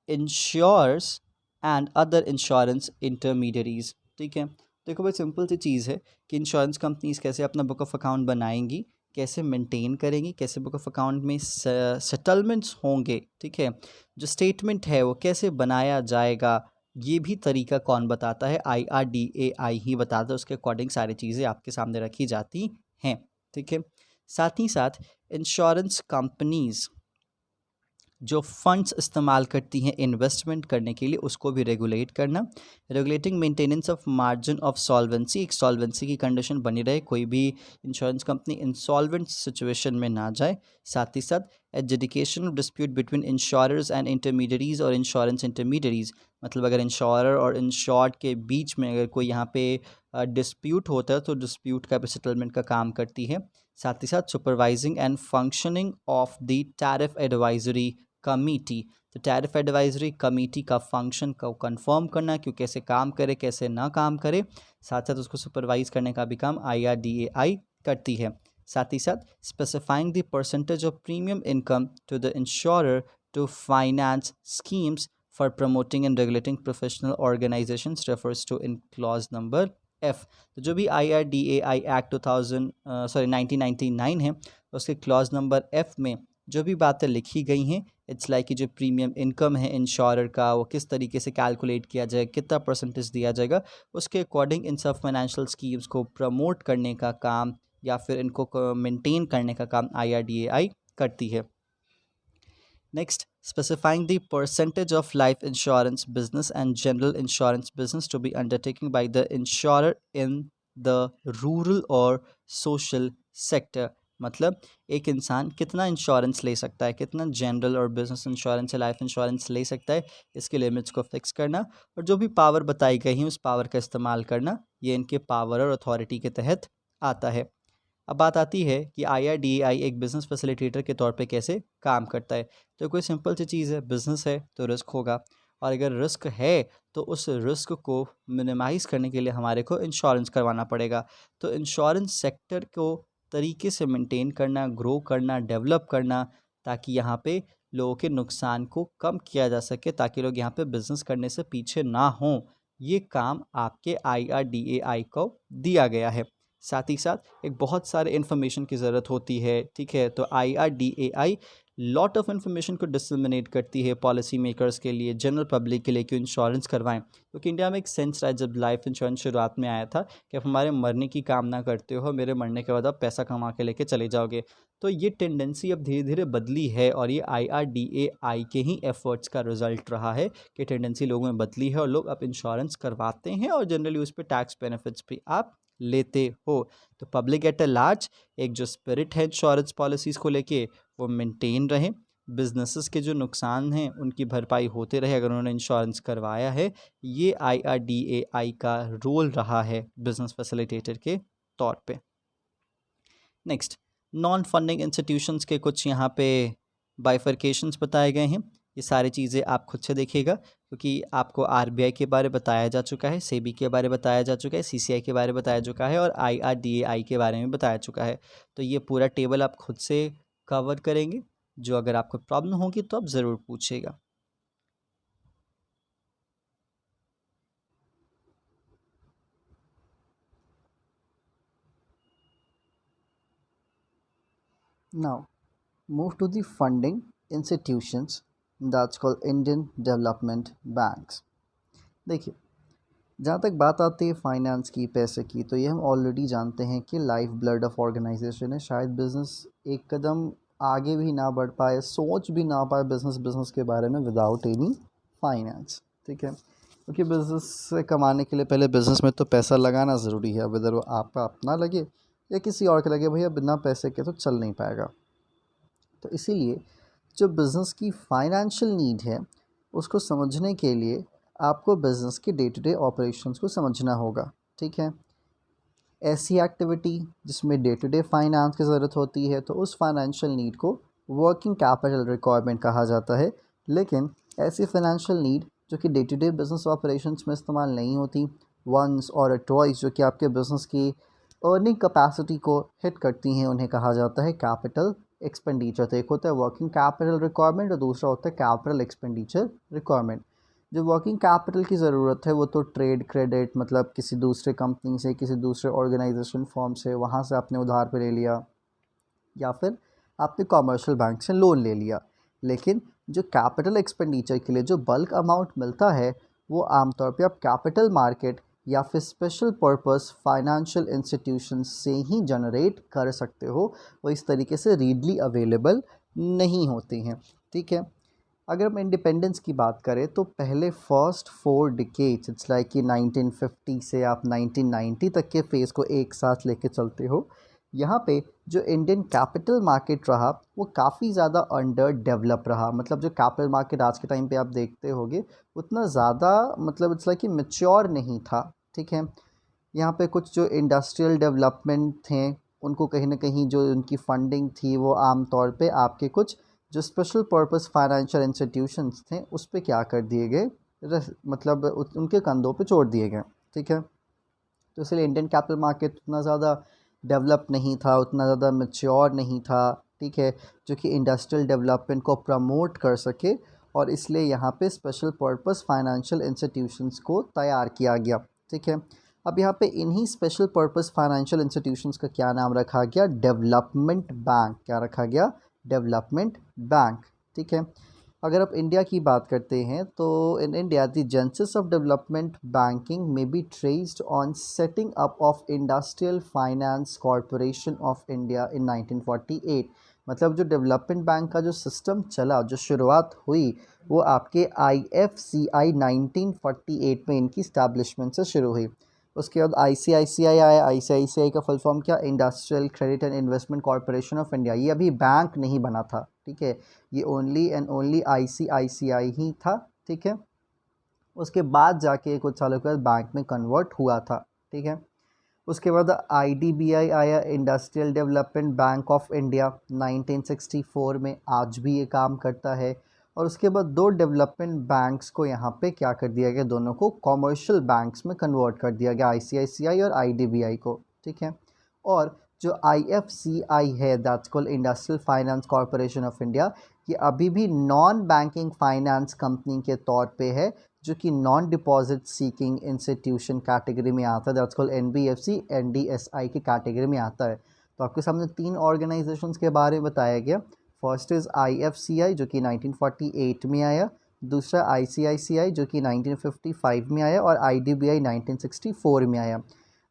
insurers and other insurance intermediaries। ठीक है, देखो भाई सिंपल सी चीज़ है कि इंश्योरेंस कंपनीज कैसे अपना बुक ऑफ अकाउंट बनाएंगी, कैसे मेंटेन करेंगी, कैसे बुक ऑफ अकाउंट में सेटलमेंट्स होंगे, ठीक है, जो स्टेटमेंट है वो कैसे बनाया जाएगा, ये भी तरीका कौन बताता है, IRDAI ही बताता है। उसके अकॉर्डिंग सारी चीज़ें आपके सामने रखी जाती हैं, ठीक है। साथ ही साथ इंश्योरेंस कंपनीज़ जो फंड्स इस्तेमाल करती हैं इन्वेस्टमेंट करने के लिए, उसको भी रेगुलेट करना। Regulating maintenance of margin of solvency, एक सॉल्वेंसी की कंडीशन बनी रहे, कोई भी इंश्योरेंस कंपनी इंसॉल्वेंट सिचुएशन में ना जाए। साथ ही साथ adjudication of dispute between insurers and intermediaries और इंश्योरेंस इंटरमीडियरीज, मतलब अगर इंश्योरर और इंश्योर्ड के बीच में अगर कोई यहाँ पे डिस्प्यूट होता है तो डिस्प्यूट का भी सेटलमेंट का काम करती है। साथ ही साथ supervising and functioning of the tariff advisory committee, तो टैरिफ एडवाइजरी कमेटी का फंक्शन को कंफर्म करना, क्यों कैसे काम करे, कैसे ना काम करे। साथ साथ उसको सुपरवाइज करने का भी काम IRDAI करती है। साथ ही साथ specifying the percentage of premium income to the insurer to finance schemes for promoting and regulating professional organisations refers to in clause number F। तो जो भी IRDAI एक्ट 1999 है, उसके क्लॉज नंबर F में जो भी बातें लिखी गई हैं, इट्स लाइक कि जो प्रीमियम इनकम है इंश्योरर का वो किस तरीके से कैलकुलेट किया जाए, कितना परसेंटेज दिया जाएगा, उसके अकॉर्डिंग इन सब फाइनेंशियल स्कीम्स को प्रमोट करने का काम या फिर इनको मेंटेन करने का काम IRDAI करती है। Next, specifying the percentage of life insurance business and general insurance business to be undertaken by the insurer in the rural or social sector। मतलब एक इंसान कितना इंश्योरेंस ले सकता है, कितना जनरल और बिजनेस इंश्योरेंस या लाइफ इंश्योरेंस ले सकता है, इसके लिमिट्स को फिक्स करना और जो भी पावर बताई गई है उस पावर का इस्तेमाल करना, ये इनके पावर और अथॉरिटी के तहत आता है। अब बात आती है कि IRDAI एक बिज़नेस फैसिलिटेटर के तौर पे कैसे काम करता है। तो कोई सिंपल सी चीज़ है, बिज़नेस है तो रिस्क होगा, और अगर रिस्क है तो उस रिस्क को मिनिमाइज़ करने के लिए हमारे को इंश्योरेंस करवाना पड़ेगा। तो इंश्योरेंस सेक्टर को तरीके से मेंटेन करना, ग्रो करना, डेवलप करना, ताकि यहाँ पे लोगों के नुकसान को कम किया जा सके, ताकि लोग यहाँ पे बिज़नेस करने से पीछे ना हों, ये काम आपके IRDAI को दिया गया है। साथ ही साथ एक बहुत सारे इन्फॉर्मेशन की ज़रूरत होती है, ठीक है। तो IRDAI लॉट ऑफ इन्फॉर्मेशन को डिसमिनेट करती है पॉलिसी मेकर्स के लिए, जनरल पब्लिक के लिए, कि इंश्योरेंस करवाएं। क्योंकि इंडिया में एक सेंस रहा है जब लाइफ इंश्योरेंस शुरुआत में आया था कि आप हमारे मरने की कामना करते हो, मेरे मरने के बाद आप पैसा कमा के लेके चले जाओगे। तो ये टेंडेंसी अब धीरे धीरे बदली है और ये IRDAI के ही एफर्ट्स का रिजल्ट रहा है कि टेंडेंसी लोगों में बदली है और लोग अब इंश्योरेंस करवाते हैं और जनरली उस पर टैक्स बेनिफिट्स भी आप लेते हो। तो पब्लिक एट ए लार्ज एक जो स्पिरिट है इंश्योरेंस पॉलिसीज़ को लेके वो मेंटेन रहे, बिजनेसेस के जो नुकसान हैं उनकी भरपाई होते रहे अगर उन्होंने इंश्योरेंस करवाया है। ये IRDAI का रोल रहा है बिजनेस फैसिलिटेटर के तौर पे। नेक्स्ट, नॉन फंडिंग इंस्टीट्यूशंस के कुछ यहाँ पे बाइफर्केशंस बताए गए हैं। ये सारी चीज़ें आप खुद से देखिएगा क्योंकि आपको RBI के बारे बताया जा चुका है, सेबी के बारे बताया जा चुका है, CCI के बारे बताया चुका है और IRDAI के बारे में बताया चुका है। तो ये पूरा टेबल आप खुद से कवर करेंगे, जो अगर आपको प्रॉब्लम होगी तो आप ज़रूर पूछिएगा। Now, move to the funding institutions, that's called Indian Development Banks. देखिए, जहाँ तक बात आती है फाइनेंस की, पैसे की, तो ये हम ऑलरेडी जानते हैं कि लाइफ ब्लड ऑफ ऑर्गेनाइजेशन है। शायद बिजनेस एक कदम आगे भी ना बढ़ पाए, सोच भी ना पाए बिजनेस के बारे में विदाउट एनी फाइनेंस, ठीक है। क्योंकि बिजनेस से कमाने के लिए पहले बिजनेस में तो पैसा लगाना ज़रूरी है। अब इधर वो आपका अपना लगे या किसी और के लगे, भैया बिना पैसे के तो चल नहीं पाएगा। तो इसीलिए जो बिज़नेस की फाइनेंशियल नीड है उसको समझने के लिए आपको बिज़नेस के डे टू डे ऑपरेशंस को समझना होगा, ठीक है। ऐसी एक्टिविटी जिसमें डे टू डे फाइनेंस की ज़रूरत होती है तो उस फाइनेंशियल नीड को वर्किंग कैपिटल रिक्वायरमेंट कहा जाता है। लेकिन ऐसी फाइनेंशियल नीड जो कि day to day business operations में इस्तेमाल नहीं होती, वंस और ट्वाइस जो कि आपके बिज़नेस की अर्निंग कैपेसिटी को हिट करती हैं, उन्हें कहा जाता है कैपिटल एक्सपेंडिचर। तो एक होता है वर्किंग कैपिटल रिक्वायरमेंट और दूसरा होता है कैपिटल एक्सपेंडिचर रिक्वायरमेंट। जो वर्किंग कैपिटल की ज़रूरत है वो तो ट्रेड क्रेडिट, मतलब किसी दूसरे कंपनी से, किसी दूसरे ऑर्गेनाइजेशन फॉर्म से, वहाँ से आपने उधार पे ले लिया या फिर आपने कॉमर्शियल बैंक से लोन ले लिया। लेकिन जो कैपिटल एक्सपेंडिचर के लिए जो बल्क अमाउंट मिलता है वो आमतौर पे आप कैपिटल मार्केट या फिर स्पेशल पर्पस फाइनेंशियल इंस्टीट्यूशन से ही जनरेट कर सकते हो। वो इस तरीके से रीडली अवेलेबल नहीं होती हैं, ठीक है। अगर हम इंडिपेंडेंस की बात करें तो पहले फर्स्ट 4 डिकेड्स, इट्स लाइक कि 1950 से आप 1990 तक के फेज़ को एक साथ लेके चलते हो, यहाँ पे जो इंडियन कैपिटल मार्केट रहा वो काफ़ी ज़्यादा अंडर डेवलप रहा। मतलब जो कैपिटल मार्केट आज के टाइम पे आप देखते होगे उतना ज़्यादा, मतलब इट्स लाइक कि मैच्योर नहीं था, ठीक है। यहाँ पे कुछ जो इंडस्ट्रियल डेवलपमेंट थे उनको कहीं ना कहीं जो उनकी फंडिंग थी वो आम तौर पे आपके कुछ जो स्पेशल पर्पस फाइनेंशियल इंस्टीट्यूशंस थे उस पे क्या कर दिए गए, मतलब उनके कंधों पे छोड़ दिए गए, ठीक है। तो इसलिए इंडियन कैपिटल मार्केट उतना ज़्यादा डेवलप नहीं था, उतना ज़्यादा मैच्योर नहीं था, ठीक है, जो कि इंडस्ट्रियल डेवलपमेंट को प्रमोट कर सके। और इसलिए यहाँ पे स्पेशल पर्पस फाइनेंशियल इंस्टीट्यूशंस को तैयार किया गया, ठीक है। अब यहाँ पे इन्हीं स्पेशल पर्पस फाइनेंशियल इंस्टीट्यूशंस का क्या नाम रखा गया, डेवलपमेंट बैंक। क्या रखा गया, डेवलपमेंट बैंक, ठीक है। अगर आप इंडिया की बात करते हैं तो in India the genesis of development banking may be traced on setting up of industrial finance corporation of India in 1948। मतलब जो डेवलपमेंट बैंक का जो सिस्टम चला, जो शुरुआत हुई, वो आपके IFCI 1948 में इनकी स्टैब्लिशमेंट से शुरू हुई। उसके बाद ICICI आया। ICICI का फुल फॉर्म क्या, industrial credit and investment corporation of India. ये अभी बैंक नहीं बना था, ठीक है, ये ओनली एंड ओनली ICICI ही था, ठीक है। उसके बाद जाके कुछ सालों के बाद बैंक में कन्वर्ट हुआ था, ठीक है। उसके बाद IDBI आया, industrial development bank of India, 1964 में। आज भी ये काम करता है। और उसके बाद दो डेवलपमेंट बैंक्स को यहाँ पे क्या कर दिया गया, दोनों को कॉमर्शियल बैंक्स में कन्वर्ट कर दिया गया, ICICI और IDBI को, ठीक है। और जो IFCI है, that's called industrial finance corporation of India, ये अभी भी नॉन बैंकिंग फाइनेंस कंपनी के तौर पे है, जो कि non deposit seeking institution category में आता है, दैट्स कॉल्ड NBFC, NDSI की कैटेगरी में आता है। तो आपके सामने 3 ऑर्गेनाइजेशंस के बारे में बताया गया। फर्स्ट इज़ IFCI जो कि 1948 में आया, दूसरा ICICI जो कि 1955 में आया, और IDBI 1964 में आया।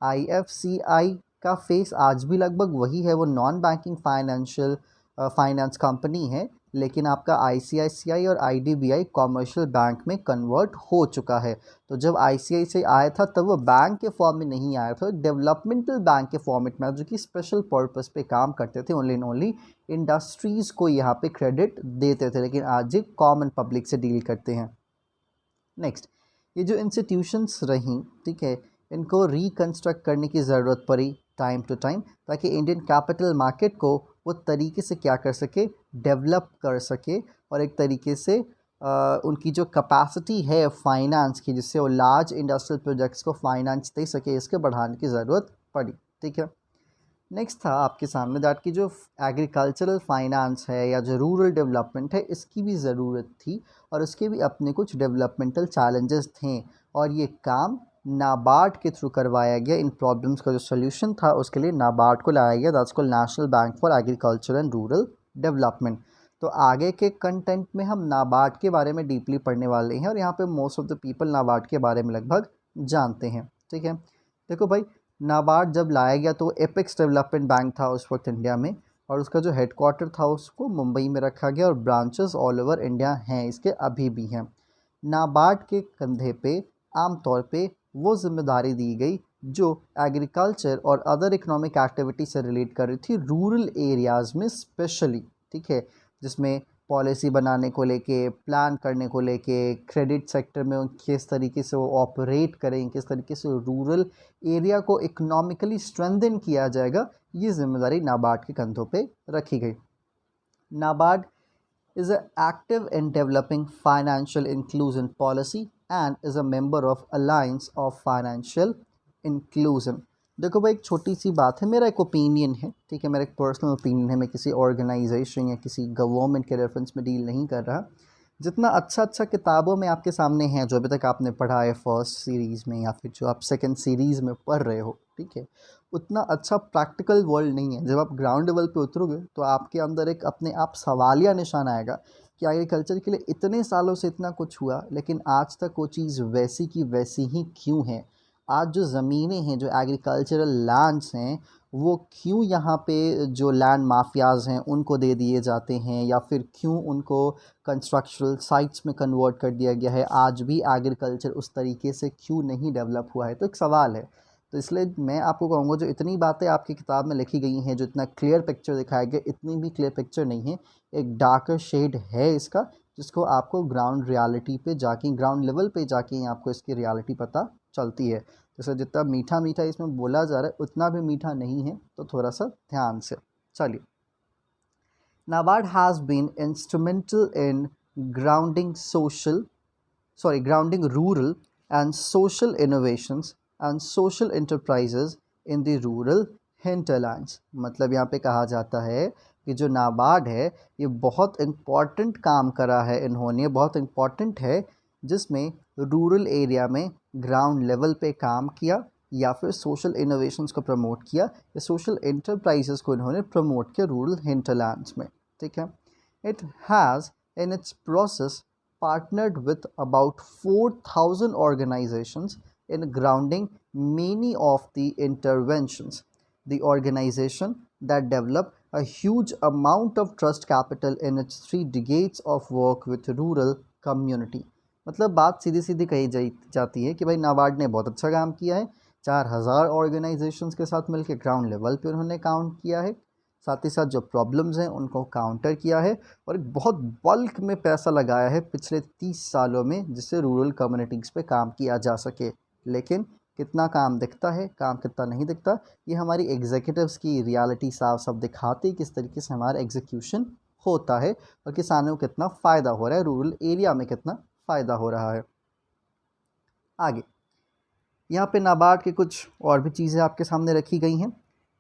IFCI का फेस आज भी लगभग वही है, वो नॉन बैंकिंग फाइनेंस कंपनी है, लेकिन आपका ICICI और IDBI कॉमर्शियल बैंक में कन्वर्ट हो चुका है। तो जब ICICI आया था तब वो बैंक के फॉर्म में नहीं आया था, डेवलपमेंटल बैंक के फॉर्मेट में, जो कि स्पेशल पर्पस पे काम करते थे, ओनली एंड ओनली इंडस्ट्रीज़ को यहाँ पे क्रेडिट देते थे, लेकिन आज ये कॉमन पब्लिक से डील करते हैं। नेक्स्ट, ये जो इंस्टीट्यूशंस रहीं, ठीक है, इनको रिकन्स्ट्रक्ट करने की ज़रूरत पड़ी टाइम टू टाइम, ताकि इंडियन कैपिटल मार्केट को वो तरीके से क्या कर सके, डेवलप कर सके, और एक तरीके से उनकी जो कैपेसिटी है फाइनेंस की, जिससे वो लार्ज इंडस्ट्रियल प्रोजेक्ट्स को फाइनेंस दे सके, इसके बढ़ाने की ज़रूरत पड़ी। ठीक है, नेक्स्ट था आपके सामने दैट की जो एग्रीकल्चरल फाइनेंस है या जो रूरल डेवलपमेंट है, इसकी भी ज़रूरत थी, और उसके भी अपने कुछ डेवलपमेंटल चैलेंजेस थे, और ये काम नाबार्ड के थ्रू करवाया गया। इन प्रॉब्लम्स का जो सोल्यूशन था उसके लिए नाबार्ड को लाया गया, that's called national bank for agriculture and rural development. तो आगे के कंटेंट में हम नाबार्ड के बारे में डीपली पढ़ने वाले हैं, और यहाँ पे most of the people NABARD के बारे में लगभग जानते हैं। ठीक है, देखो भाई, नाबार्ड जब लाया गया तो एपेक्स डेवलपमेंट बैंक था उस वक्त इंडिया में, और उसका जो हेडक्वार्टर था उसको मुंबई में रखा गया, और ब्रांचेस ऑल ओवर इंडिया हैं इसके, अभी भी हैं। नाबार्ड के कंधे पे आमतौर पे वो जिम्मेदारी दी गई जो एग्रीकल्चर और अदर इकोनॉमिक एक्टिविटी से रिलेट कर रही थी रूरल एरियाज़ में स्पेशली। ठीक है, जिसमें पॉलिसी बनाने को लेके, प्लान करने को लेके, क्रेडिट सेक्टर में किस तरीके से वो ऑपरेट करें, किस तरीके से रूरल एरिया को इकोनॉमिकली स्ट्रेंथन किया जाएगा, ये जिम्मेदारी नाबार्ड के कंधों पे रखी गई। NABARD is active in developing financial inclusion policy and is a member of Alliance of Financial Inclusion। देखो भाई, एक छोटी सी बात है, मेरा एक ओपिनियन है, ठीक है, मेरा एक पर्सनल ओपिनियन है, मैं किसी ऑर्गेनाइजेशन या किसी गवर्नमेंट के रेफरेंस में डील नहीं कर रहा। जितना अच्छा अच्छा किताबों में आपके सामने है, जो अभी तक आपने पढ़ा है फर्स्ट सीरीज़ में या फिर जो आप सेकंड सीरीज़ में पढ़ रहे हो, ठीक है, उतना अच्छा प्रैक्टिकल वर्ल्ड नहीं है। जब आप ग्राउंड लेवल पे उतरोगे तो आपके अंदर एक अपने आप सवालिया निशान आएगा कि एग्रीकल्चर के लिए इतने सालों से इतना कुछ हुआ, लेकिन आज तक वो चीज़ वैसी की वैसी ही क्यों है। आज जो ज़मीनें हैं, जो एग्रीकल्चरल लैंड्स हैं, वो क्यों यहाँ पे जो लैंड माफियाज़ हैं उनको दे दिए जाते हैं, या फिर क्यों उनको कंस्ट्रक्शनल साइट्स में कन्वर्ट कर दिया गया है। आज भी एग्रीकल्चर उस तरीके से क्यों नहीं डेवलप हुआ है, तो एक सवाल है। तो इसलिए मैं आपको कहूँगा, जो इतनी बातें आपकी किताब में लिखी गई हैं, जो इतना क्लियर पिक्चर दिखाया गया, इतनी भी क्लियर पिक्चर नहीं है, एक डार्कर शेड है इसका, जिसको आपको ग्राउंड रियलिटी पे जाके, ग्राउंड लेवल पे जाके आपको इसकी रियलिटी पता चलती है। जैसे जितना मीठा मीठा इसमें बोला जा रहा है, उतना भी मीठा नहीं है, तो थोड़ा सा ध्यान से चलिए। NABARD has been instrumental in grounding grounding rural and social innovations and social enterprises in the rural hinterlands। मतलब यहाँ पे कहा जाता है कि जो नाबार्ड है, ये बहुत इम्पॉर्टेंट काम करा है इन्होंने, बहुत इम्पॉर्टेंट है, जिसमें रूरल एरिया में ग्राउंड लेवल पे काम किया, या फिर सोशल इनोवेशंस को प्रमोट किया, या सोशल एंटरप्राइजेस को इन्होंने प्रमोट किया रूरल हिंटरलैंड्स में। ठीक है, it has in its process partnered with about 4,000 organizations in grounding many of the interventions. The organization that developed a huge amount of trust capital in its 3 decades of work with rural community। मतलब बात सीधी सीधी कही जाती है कि भाई नाबार्ड ने बहुत अच्छा काम किया है, 4,000 ऑर्गेनाइजेशंस के साथ मिलकर ग्राउंड लेवल पे उन्होंने काउंट किया है, साथ ही साथ जो प्रॉब्लम्स हैं उनको काउंटर किया है, और एक बहुत बल्क में पैसा लगाया है पिछले 30 सालों में, जिससे रूरल कम्युनिटीज़ पे काम किया जा सके। लेकिन कितना काम दिखता है, काम कितना नहीं दिखता, ये हमारी एग्जीक्यूटिव्स की रियलिटी साफ साफ दिखाती है, किस तरीके से हमारा एग्जीक्यूशन होता है, और किसानों को कितना फ़ायदा हो रहा है, रूरल एरिया में कितना फ़ायदा हो रहा है। आगे यहाँ पे नाबार्ड के कुछ और भी चीज़ें आपके सामने रखी गई हैं।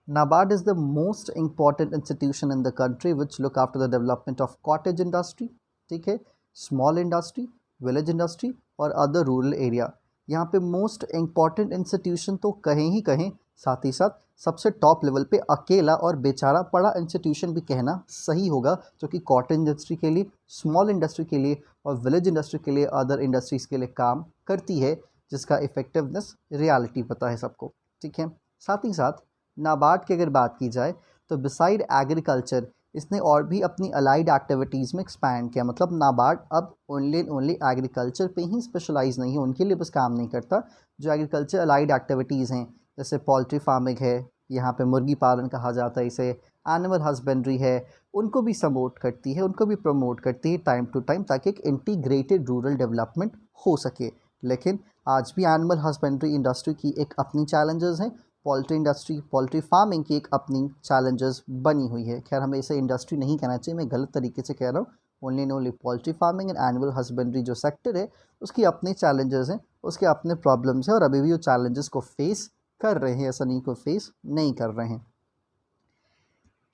NABARD is the most important institution in the country which look after the development of cottage industry, ठीक है, small industry, village industry और अदर रूरल एरिया। यहाँ पे मोस्ट इम्पॉर्टेंट इंस्टीट्यूशन तो कहें ही कहें, साथ ही साथ सबसे टॉप लेवल पे अकेला और बेचारा पड़ा इंस्टीट्यूशन भी कहना सही होगा, जो कि कॉटन इंडस्ट्री के लिए, स्मॉल इंडस्ट्री के लिए और विलेज इंडस्ट्री के लिए, अदर इंडस्ट्रीज़ के लिए काम करती है, जिसका इफ़ेक्टिवनेस रियलिटी पता है सबको। ठीक है, साथ ही साथ नाबार्ड की अगर बात की जाए तो बिसाइड एग्रीकल्चर इसने और भी अपनी अलाइड एक्टिविटीज़ में एक्सपैंड किया। मतलब नाबार्ड अब ओनली एंड ओनली एग्रीकल्चर पे ही स्पेशलाइज नहीं है, उनके लिए बस काम नहीं करता। जो एग्रीकल्चर अलाइड एक्टिविटीज़ हैं, जैसे पोल्ट्री फार्मिंग है, यहाँ पे मुर्गी पालन कहा जाता है इसे, एनिमल हस्बेंड्री है, उनको भी सपोर्ट करती है, उनको भी प्रमोट करती है टाइम टू टाइम, ताकि एक इंटीग्रेटेड रूरल डेवलपमेंट हो सके। लेकिन आज भी एनिमल हस्बेंड्री इंडस्ट्री की एक अपनी चैलेंजेस हैं, पोल्ट्री इंडस्ट्री, पोल्ट्री फार्मिंग की एक अपनी चैलेंजेस बनी हुई है। खैर, हमें इसे इंडस्ट्री नहीं कहना चाहिए, मैं गलत तरीके से कह रहा हूँ। Only and only poultry farming and animal husbandry जो सेक्टर है, उसकी अपनी चैलेंजेस हैं, उसके अपने प्रॉब्लम्स हैं, और अभी भी वो चैलेंजेस को फेस कर रहे हैं, ऐसा नहीं को फेस नहीं कर रहे हैं।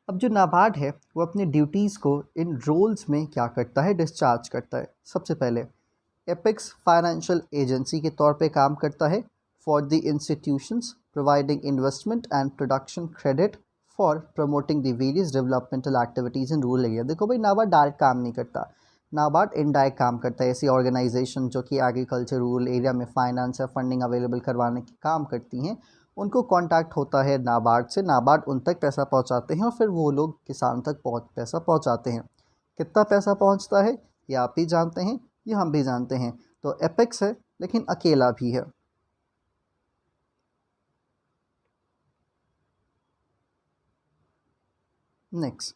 अब जो नाबार्ड है वो अपनी ड्यूटीज़ को इन रोल्स में क्या करता है, डिस्चार्ज करता है। सबसे पहले एपेक्स फाइनेंशियल एजेंसी के तौर पे काम करता है for the institutions providing investment and production credit for promoting the various developmental activities in rural area. देखो भाई, नाबार्ड डायरेक्ट काम नहीं करता, नाबार्ड इनडायरेक्ट काम करता है। ऐसी ऑर्गेनाइजेशन जो कि एग्रीकल्चर रूरल एरिया में फाइनेंस या फंडिंग अवेलेबल करवाने के काम करती हैं, उनको कांटेक्ट होता है नाबार्ड से, नाबार्ड उन तक पैसा पहुंचाते हैं और फिर वो लोग किसान तक पैसा पहुंचाते हैं। कितना पैसा पहुंचता है ये आप भी जानते हैं, ये हम भी जानते हैं। तो एपेक्स है लेकिन अकेला भी है। Next,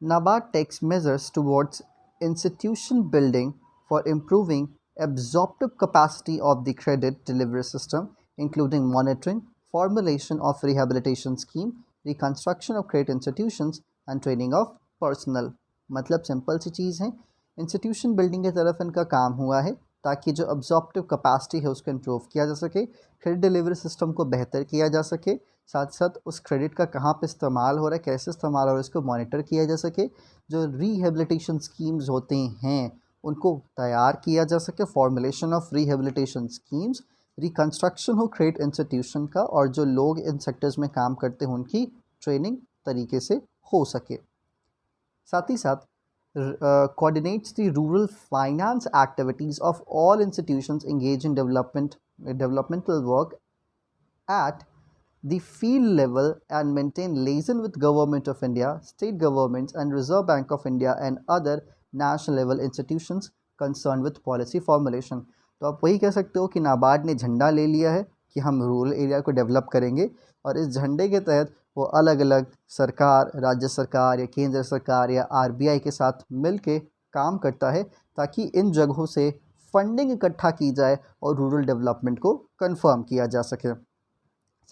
NABARD takes measures towards institution building for improving absorptive capacity of the credit delivery system, including monitoring, formulation of rehabilitation scheme, reconstruction of credit institutions and training of personnel। मतलब simple सी चीज़ है, institution building की तरफ इनका काम हुआ है ताकि जो अब्जॉर्प्टिव कैपेसिटी है उसको इम्प्रूव किया जा सके, क्रेडिट डिलीवरी सिस्टम को बेहतर किया जा सके, साथ साथ उस क्रेडिट का कहाँ पे इस्तेमाल हो रहा है, कैसे इस्तेमाल हो रहा है, उसको मॉनिटर किया जा सके। जो रिहेबिलिटेशन स्कीम्स होते हैं उनको तैयार किया जा सके, formulation of rehabilitation schemes, reconstruction हो क्रेडिट इंस्टीट्यूशन का, और जो लोग इन सेक्टर्स में काम करते हैं उनकी ट्रेनिंग तरीके से हो सके। साथ ही साथ coordinates the rural finance activities of all institutions engaged in developmental work at the field level and maintain liaison with Government of India, state governments and Reserve Bank of India and other national level institutions concerned with policy formulation। तो आप वही कह सकते हो कि नाबार्ड ने झंडा ले लिया है कि हम रूरल एरिया को डेवलप करेंगे, और इस झंडे के तहत वो अलग अलग सरकार, राज्य सरकार या केंद्र सरकार या आरबीआई के साथ मिलके काम करता है ताकि इन जगहों से फंडिंग इकट्ठा की जाए और रूरल डेवलपमेंट को कंफर्म किया जा सके।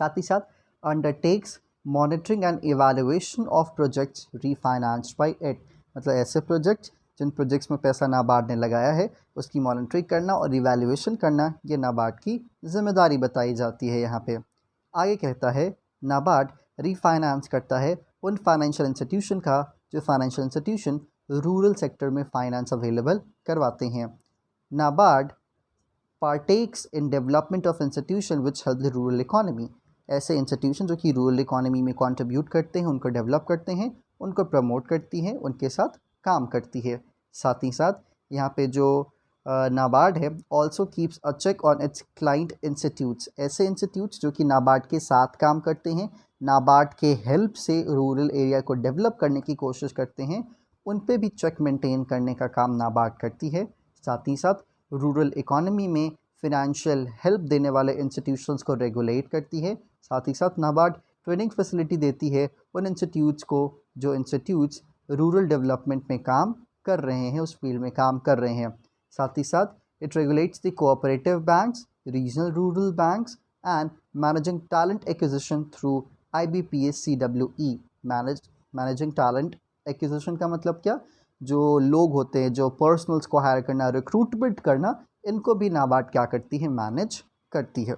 साथ ही साथ undertakes monitoring and evaluation of projects refinanced by it. मतलब ऐसे प्रोजेक्ट्स जिन प्रोजेक्ट्स में पैसा नाबार्ड ने लगाया है उसकी मॉनिटरिंग करना और इवैल्यूएशन करना, ये नाबार्ड की जिम्मेदारी बताई जाती है यहाँ पे। आगे कहता है, नाबार्ड रीफाइनेंस करता है उन फाइनेंशियल इंस्टीट्यूशन का जो फाइनेंशियल इंस्टीट्यूशन रूरल सेक्टर में फाइनेंस अवेलेबल करवाते हैं। NABARD Partex in development of institution which help the rural economy. ऐसे इंस्टीट्यूशन जो कि रूरल इकोनॉमी में कंट्रीब्यूट करते हैं, उनको डेवलप करते हैं, उनको प्रमोट करती हैं, उनके साथ काम करती है। साथ ही साथ यहाँ पे जो नाबार्ड है also keeps a check on its client institutes. ऐसे इंस्टीट्यूट्स जो कि नाबार्ड के साथ काम करते हैं, नाबार्ड के हेल्प से रूरल एरिया को डेवलप करने की कोशिश करते हैं, उन पे भी चेक मेंटेन करने का काम नाबार्ड करती है। साथ ही साथ रूरल इकोनॉमी में फिनेंशियल हेल्प देने वाले इंस्टीट्यूशंस को रेगुलेट करती है। साथ ही साथ नाबार्ड ट्रेनिंग फैसिलिटी देती है उन इंस्टीट्यूट्स को जो इंस्टीट्यूट्स रूरल डेवलपमेंट में काम कर रहे हैं, उस फील्ड में काम कर रहे हैं। साथ ही साथ it regulates the cooperative banks, regional rural banks and managing talent acquisition through IBPS CWE। Managing talent acquisition का मतलब क्या, जो लोग होते हैं, जो पर्सनल्स को हायर करना, रिक्रूटमेंट करना, इनको भी नाबार्ड क्या करती है, मैनेज करती है।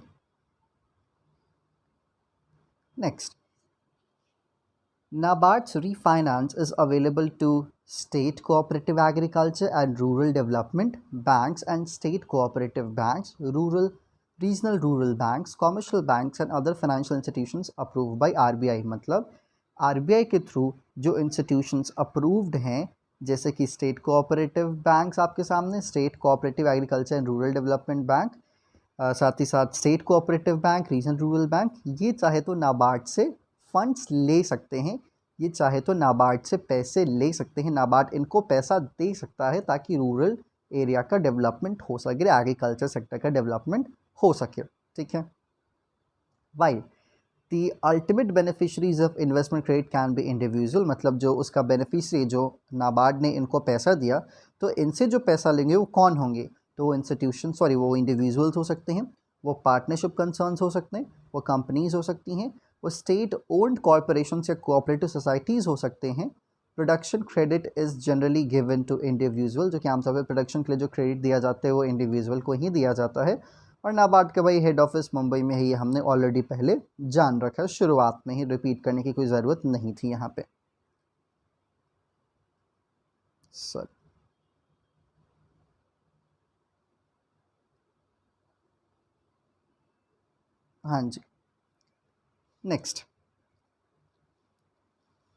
Next, NABARD's refinance is available to State cooperative agriculture and rural development banks and state cooperative banks, regional rural banks, commercial banks and other financial institutions approved by RBI। मतलब RBI के through जो institutions approved हैं, जैसे कि state cooperative banks आपके सामने, state cooperative agriculture and rural development bank, साथ ही साथ state cooperative bank, regional rural bank, ये चाहे तो नाबार्ड से फंड्स ले सकते हैं, ये चाहे तो नाबार्ड से पैसे ले सकते हैं, नाबार्ड इनको पैसा दे सकता है ताकि रूरल एरिया का डेवलपमेंट हो सके, एग्रीकल्चर सेक्टर का डेवलपमेंट हो सके। ठीक है। While the ultimate beneficiaries of investment credit can be individual, मतलब जो उसका बेनिफिशरी जो नाबार्ड ने इनको पैसा दिया, तो इनसे जो पैसा लेंगे वो कौन होंगे? तो वो इंस्टीट्यूशन वो इंडिविजुअल्स हो सकते हैं, वो पार्टनरशिप कंसर्न्स हो सकते हैं, वो कंपनीज हो सकती हैं, वो स्टेट ओन्ड कॉरपोरेशन या कोऑपरेटिव सोसाइटीज़ हो सकते हैं। Production credit is generally given to individual, जो कि आमतौर पर प्रोडक्शन के लिए जो क्रेडिट दिया जाता है वो इंडिविजुअल को ही दिया जाता है। और नाबार्ड का भाई हेड ऑफिस मुंबई में है, ये हमने ऑलरेडी पहले जान रखा है, शुरुआत में ही रिपीट करने की कोई ज़रूरत नहीं थी यहाँ पे। सर हाँ जी, next,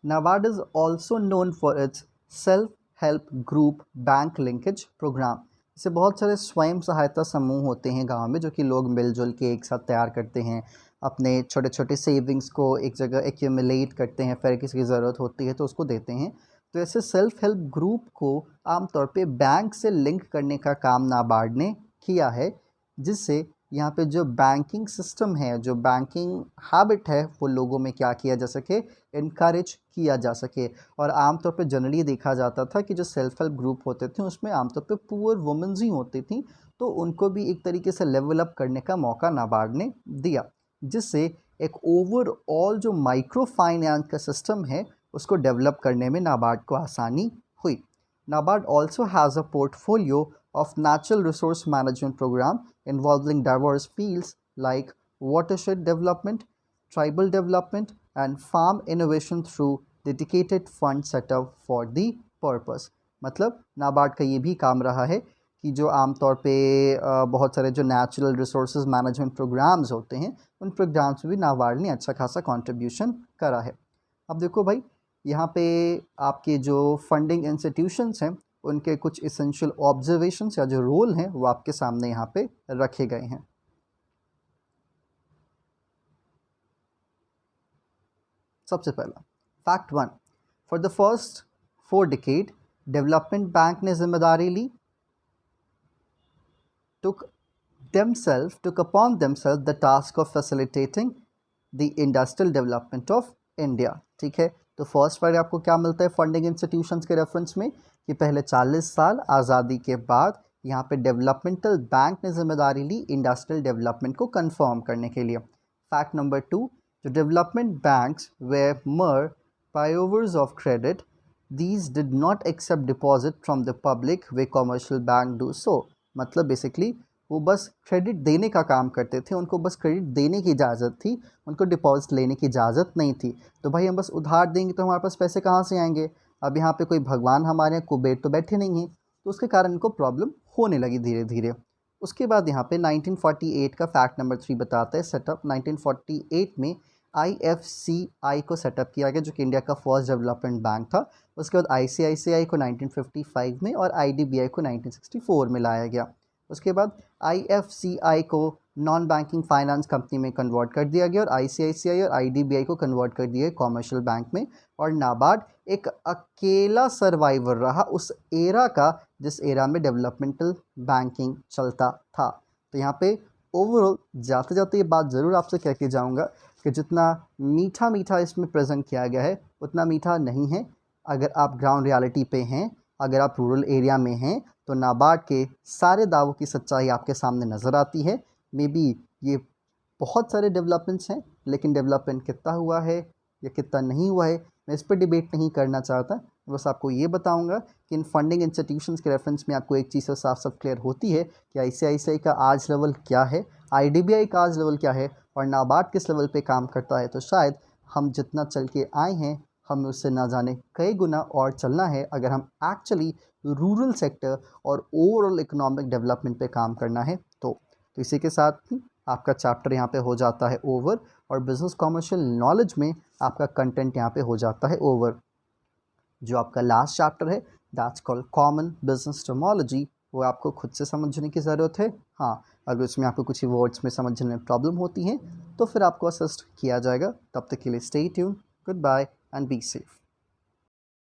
NABARD is also known for its self help group bank linkage programme. जैसे बहुत सारे स्वयं सहायता समूह होते हैं गांव में, जो कि लोग मिलजुल के एक साथ तैयार करते हैं, अपने छोटे छोटे सेविंग्स को एक जगह एक्यूमुलेट करते हैं, फिर किसी की ज़रूरत होती है तो उसको देते हैं। तो ऐसे सेल्फ हेल्प ग्रुप को आमतौर पे बैंक से लिंक करने का काम नाबार्ड ने किया है, जिससे यहाँ पे जो बैंकिंग सिस्टम है, जो बैंकिंग हैबिट है, वो लोगों में क्या किया जा सके, इनकरेज किया जा सके। और आमतौर पे जनरली देखा जाता था कि जो सेल्फ हेल्प ग्रुप होते थे उसमें आमतौर पे पुअर वुमेन्स ही होती थी, तो उनको भी एक तरीके से लेवल अप करने का मौका नाबार्ड ने दिया, जिससे एक ओवरऑल जो माइक्रो फाइनेंस का सिस्टम है उसको डेवलप करने में नाबार्ड को आसानी हुई। NABARD also has a portfolio of natural resource management program involving diverse fields like watershed development, tribal development, and farm innovation through dedicated fund set up for the purpose। मतलब नाबार्ड का ये भी काम रहा है कि जो आमतौर पे बहुत सारे जो नेचुरल रिसोर्सेज मैनेजमेंट प्रोग्राम्स होते हैं, उन प्रोग्राम्स में भी नाबार्ड ने अच्छा खासा कंट्रीब्यूशन करा है। अब देखो भाई, यहाँ पे आपके जो फंडिंग इंस्टीट्यूशंस हैं उनके कुछ इसेंशियल ऑब्जर्वेशंस या जो रोल हैं वो आपके सामने यहाँ पे रखे गए हैं। सबसे पहला fact 1, for the first 4 decade development bank ने जिम्मेदारी ली, took upon themselves the task of facilitating the industrial development of India। ठीक है, तो फर्स्ट पॉइंट आपको क्या मिलता है फंडिंग इंस्टीट्यूशंस के रेफरेंस में, कि पहले 40 साल आज़ादी के बाद यहाँ पे डेवलपमेंटल बैंक ने जिम्मेदारी ली इंडस्ट्रियल डेवलपमेंट को कंफर्म करने के लिए। फैक्ट नंबर 2, जो डेवलपमेंट बैंक्स वेर मर पायोवर्स of credit, these did not accept deposit from the public way commercial bank do so. मतलब बेसिकली वो बस क्रेडिट देने का काम करते थे, उनको बस क्रेडिट देने की इजाज़त थी, उनको डिपॉजिट लेने की इजाज़त नहीं थी। तो भाई हम बस उधार देंगे तो हमारे पास पैसे कहाँ से आएंगे? अब यहाँ पे कोई भगवान हमारे यहाँ कुबेर तो बैठे नहीं हैं, तो उसके कारण इनको प्रॉब्लम होने लगी धीरे धीरे। उसके बाद यहाँ पे 1948 का फैक्ट नंबर 3 बताता है सेटअप। 1948 में IFCI को सेटअप किया गया, जो कि इंडिया का फर्स्ट डेवलपमेंट बैंक था। उसके बाद ICICI को 1955 में और IDBI को 1964 में लाया गया। उसके बाद IFCI को नॉन बैंकिंग फाइनेंस कंपनी में कन्वर्ट कर दिया गया और ICICI और IDBI को कन्वर्ट कर दिया कॉमर्शियल बैंक में। और नाबार्ड एक अकेला सर्वाइवर रहा उस एरा का जिस एरा में डेवलपमेंटल बैंकिंग चलता था। तो यहाँ पे ओवरऑल जाते जाते ये बात ज़रूर आपसे कह के जाऊँगा कि जितना मीठा मीठा इसमें प्रेजेंट किया गया है उतना मीठा नहीं है। अगर आप ग्राउंड रियलिटी पे हैं, अगर आप रूरल एरिया में हैं, तो नाबार्ड के सारे दावों की सच्चाई आपके सामने नज़र आती है। मे बी ये बहुत सारे डेवलपमेंट्स हैं, लेकिन डेवलपमेंट कितना हुआ है या कितना नहीं हुआ है मैं इस पर डिबेट नहीं करना चाहता। बस आपको ये बताऊंगा कि इन फंडिंग इंस्टीट्यूशंस के रेफरेंस में आपको एक चीज़ तो साफ साफ क्लियर होती है कि ICICI का आज लेवल क्या है, IDBI का आज लेवल क्या है और नाबार्ड किस लेवल पे काम करता है। तो शायद हम जितना चल के आए हैं हमें उससे ना जाने कई गुना और चलना है अगर हम एक्चुअली रूरल सेक्टर और ओवरऑल इकोनॉमिक डेवलपमेंट पे काम करना है। तो इसी के साथ ही आपका चैप्टर यहाँ पे हो जाता है ओवर, और बिजनेस कॉमर्शियल नॉलेज में आपका कंटेंट यहाँ पे हो जाता है ओवर। जो आपका लास्ट चैप्टर है that's called common business terminology, वो आपको खुद से समझने की ज़रूरत है। हाँ, अगर उसमें आपको कुछ वर्ड्स में समझने में प्रॉब्लम होती हैं तो फिर आपको असिस्ट किया जाएगा। तब तक के लिए stay tune, goodbye and be safe.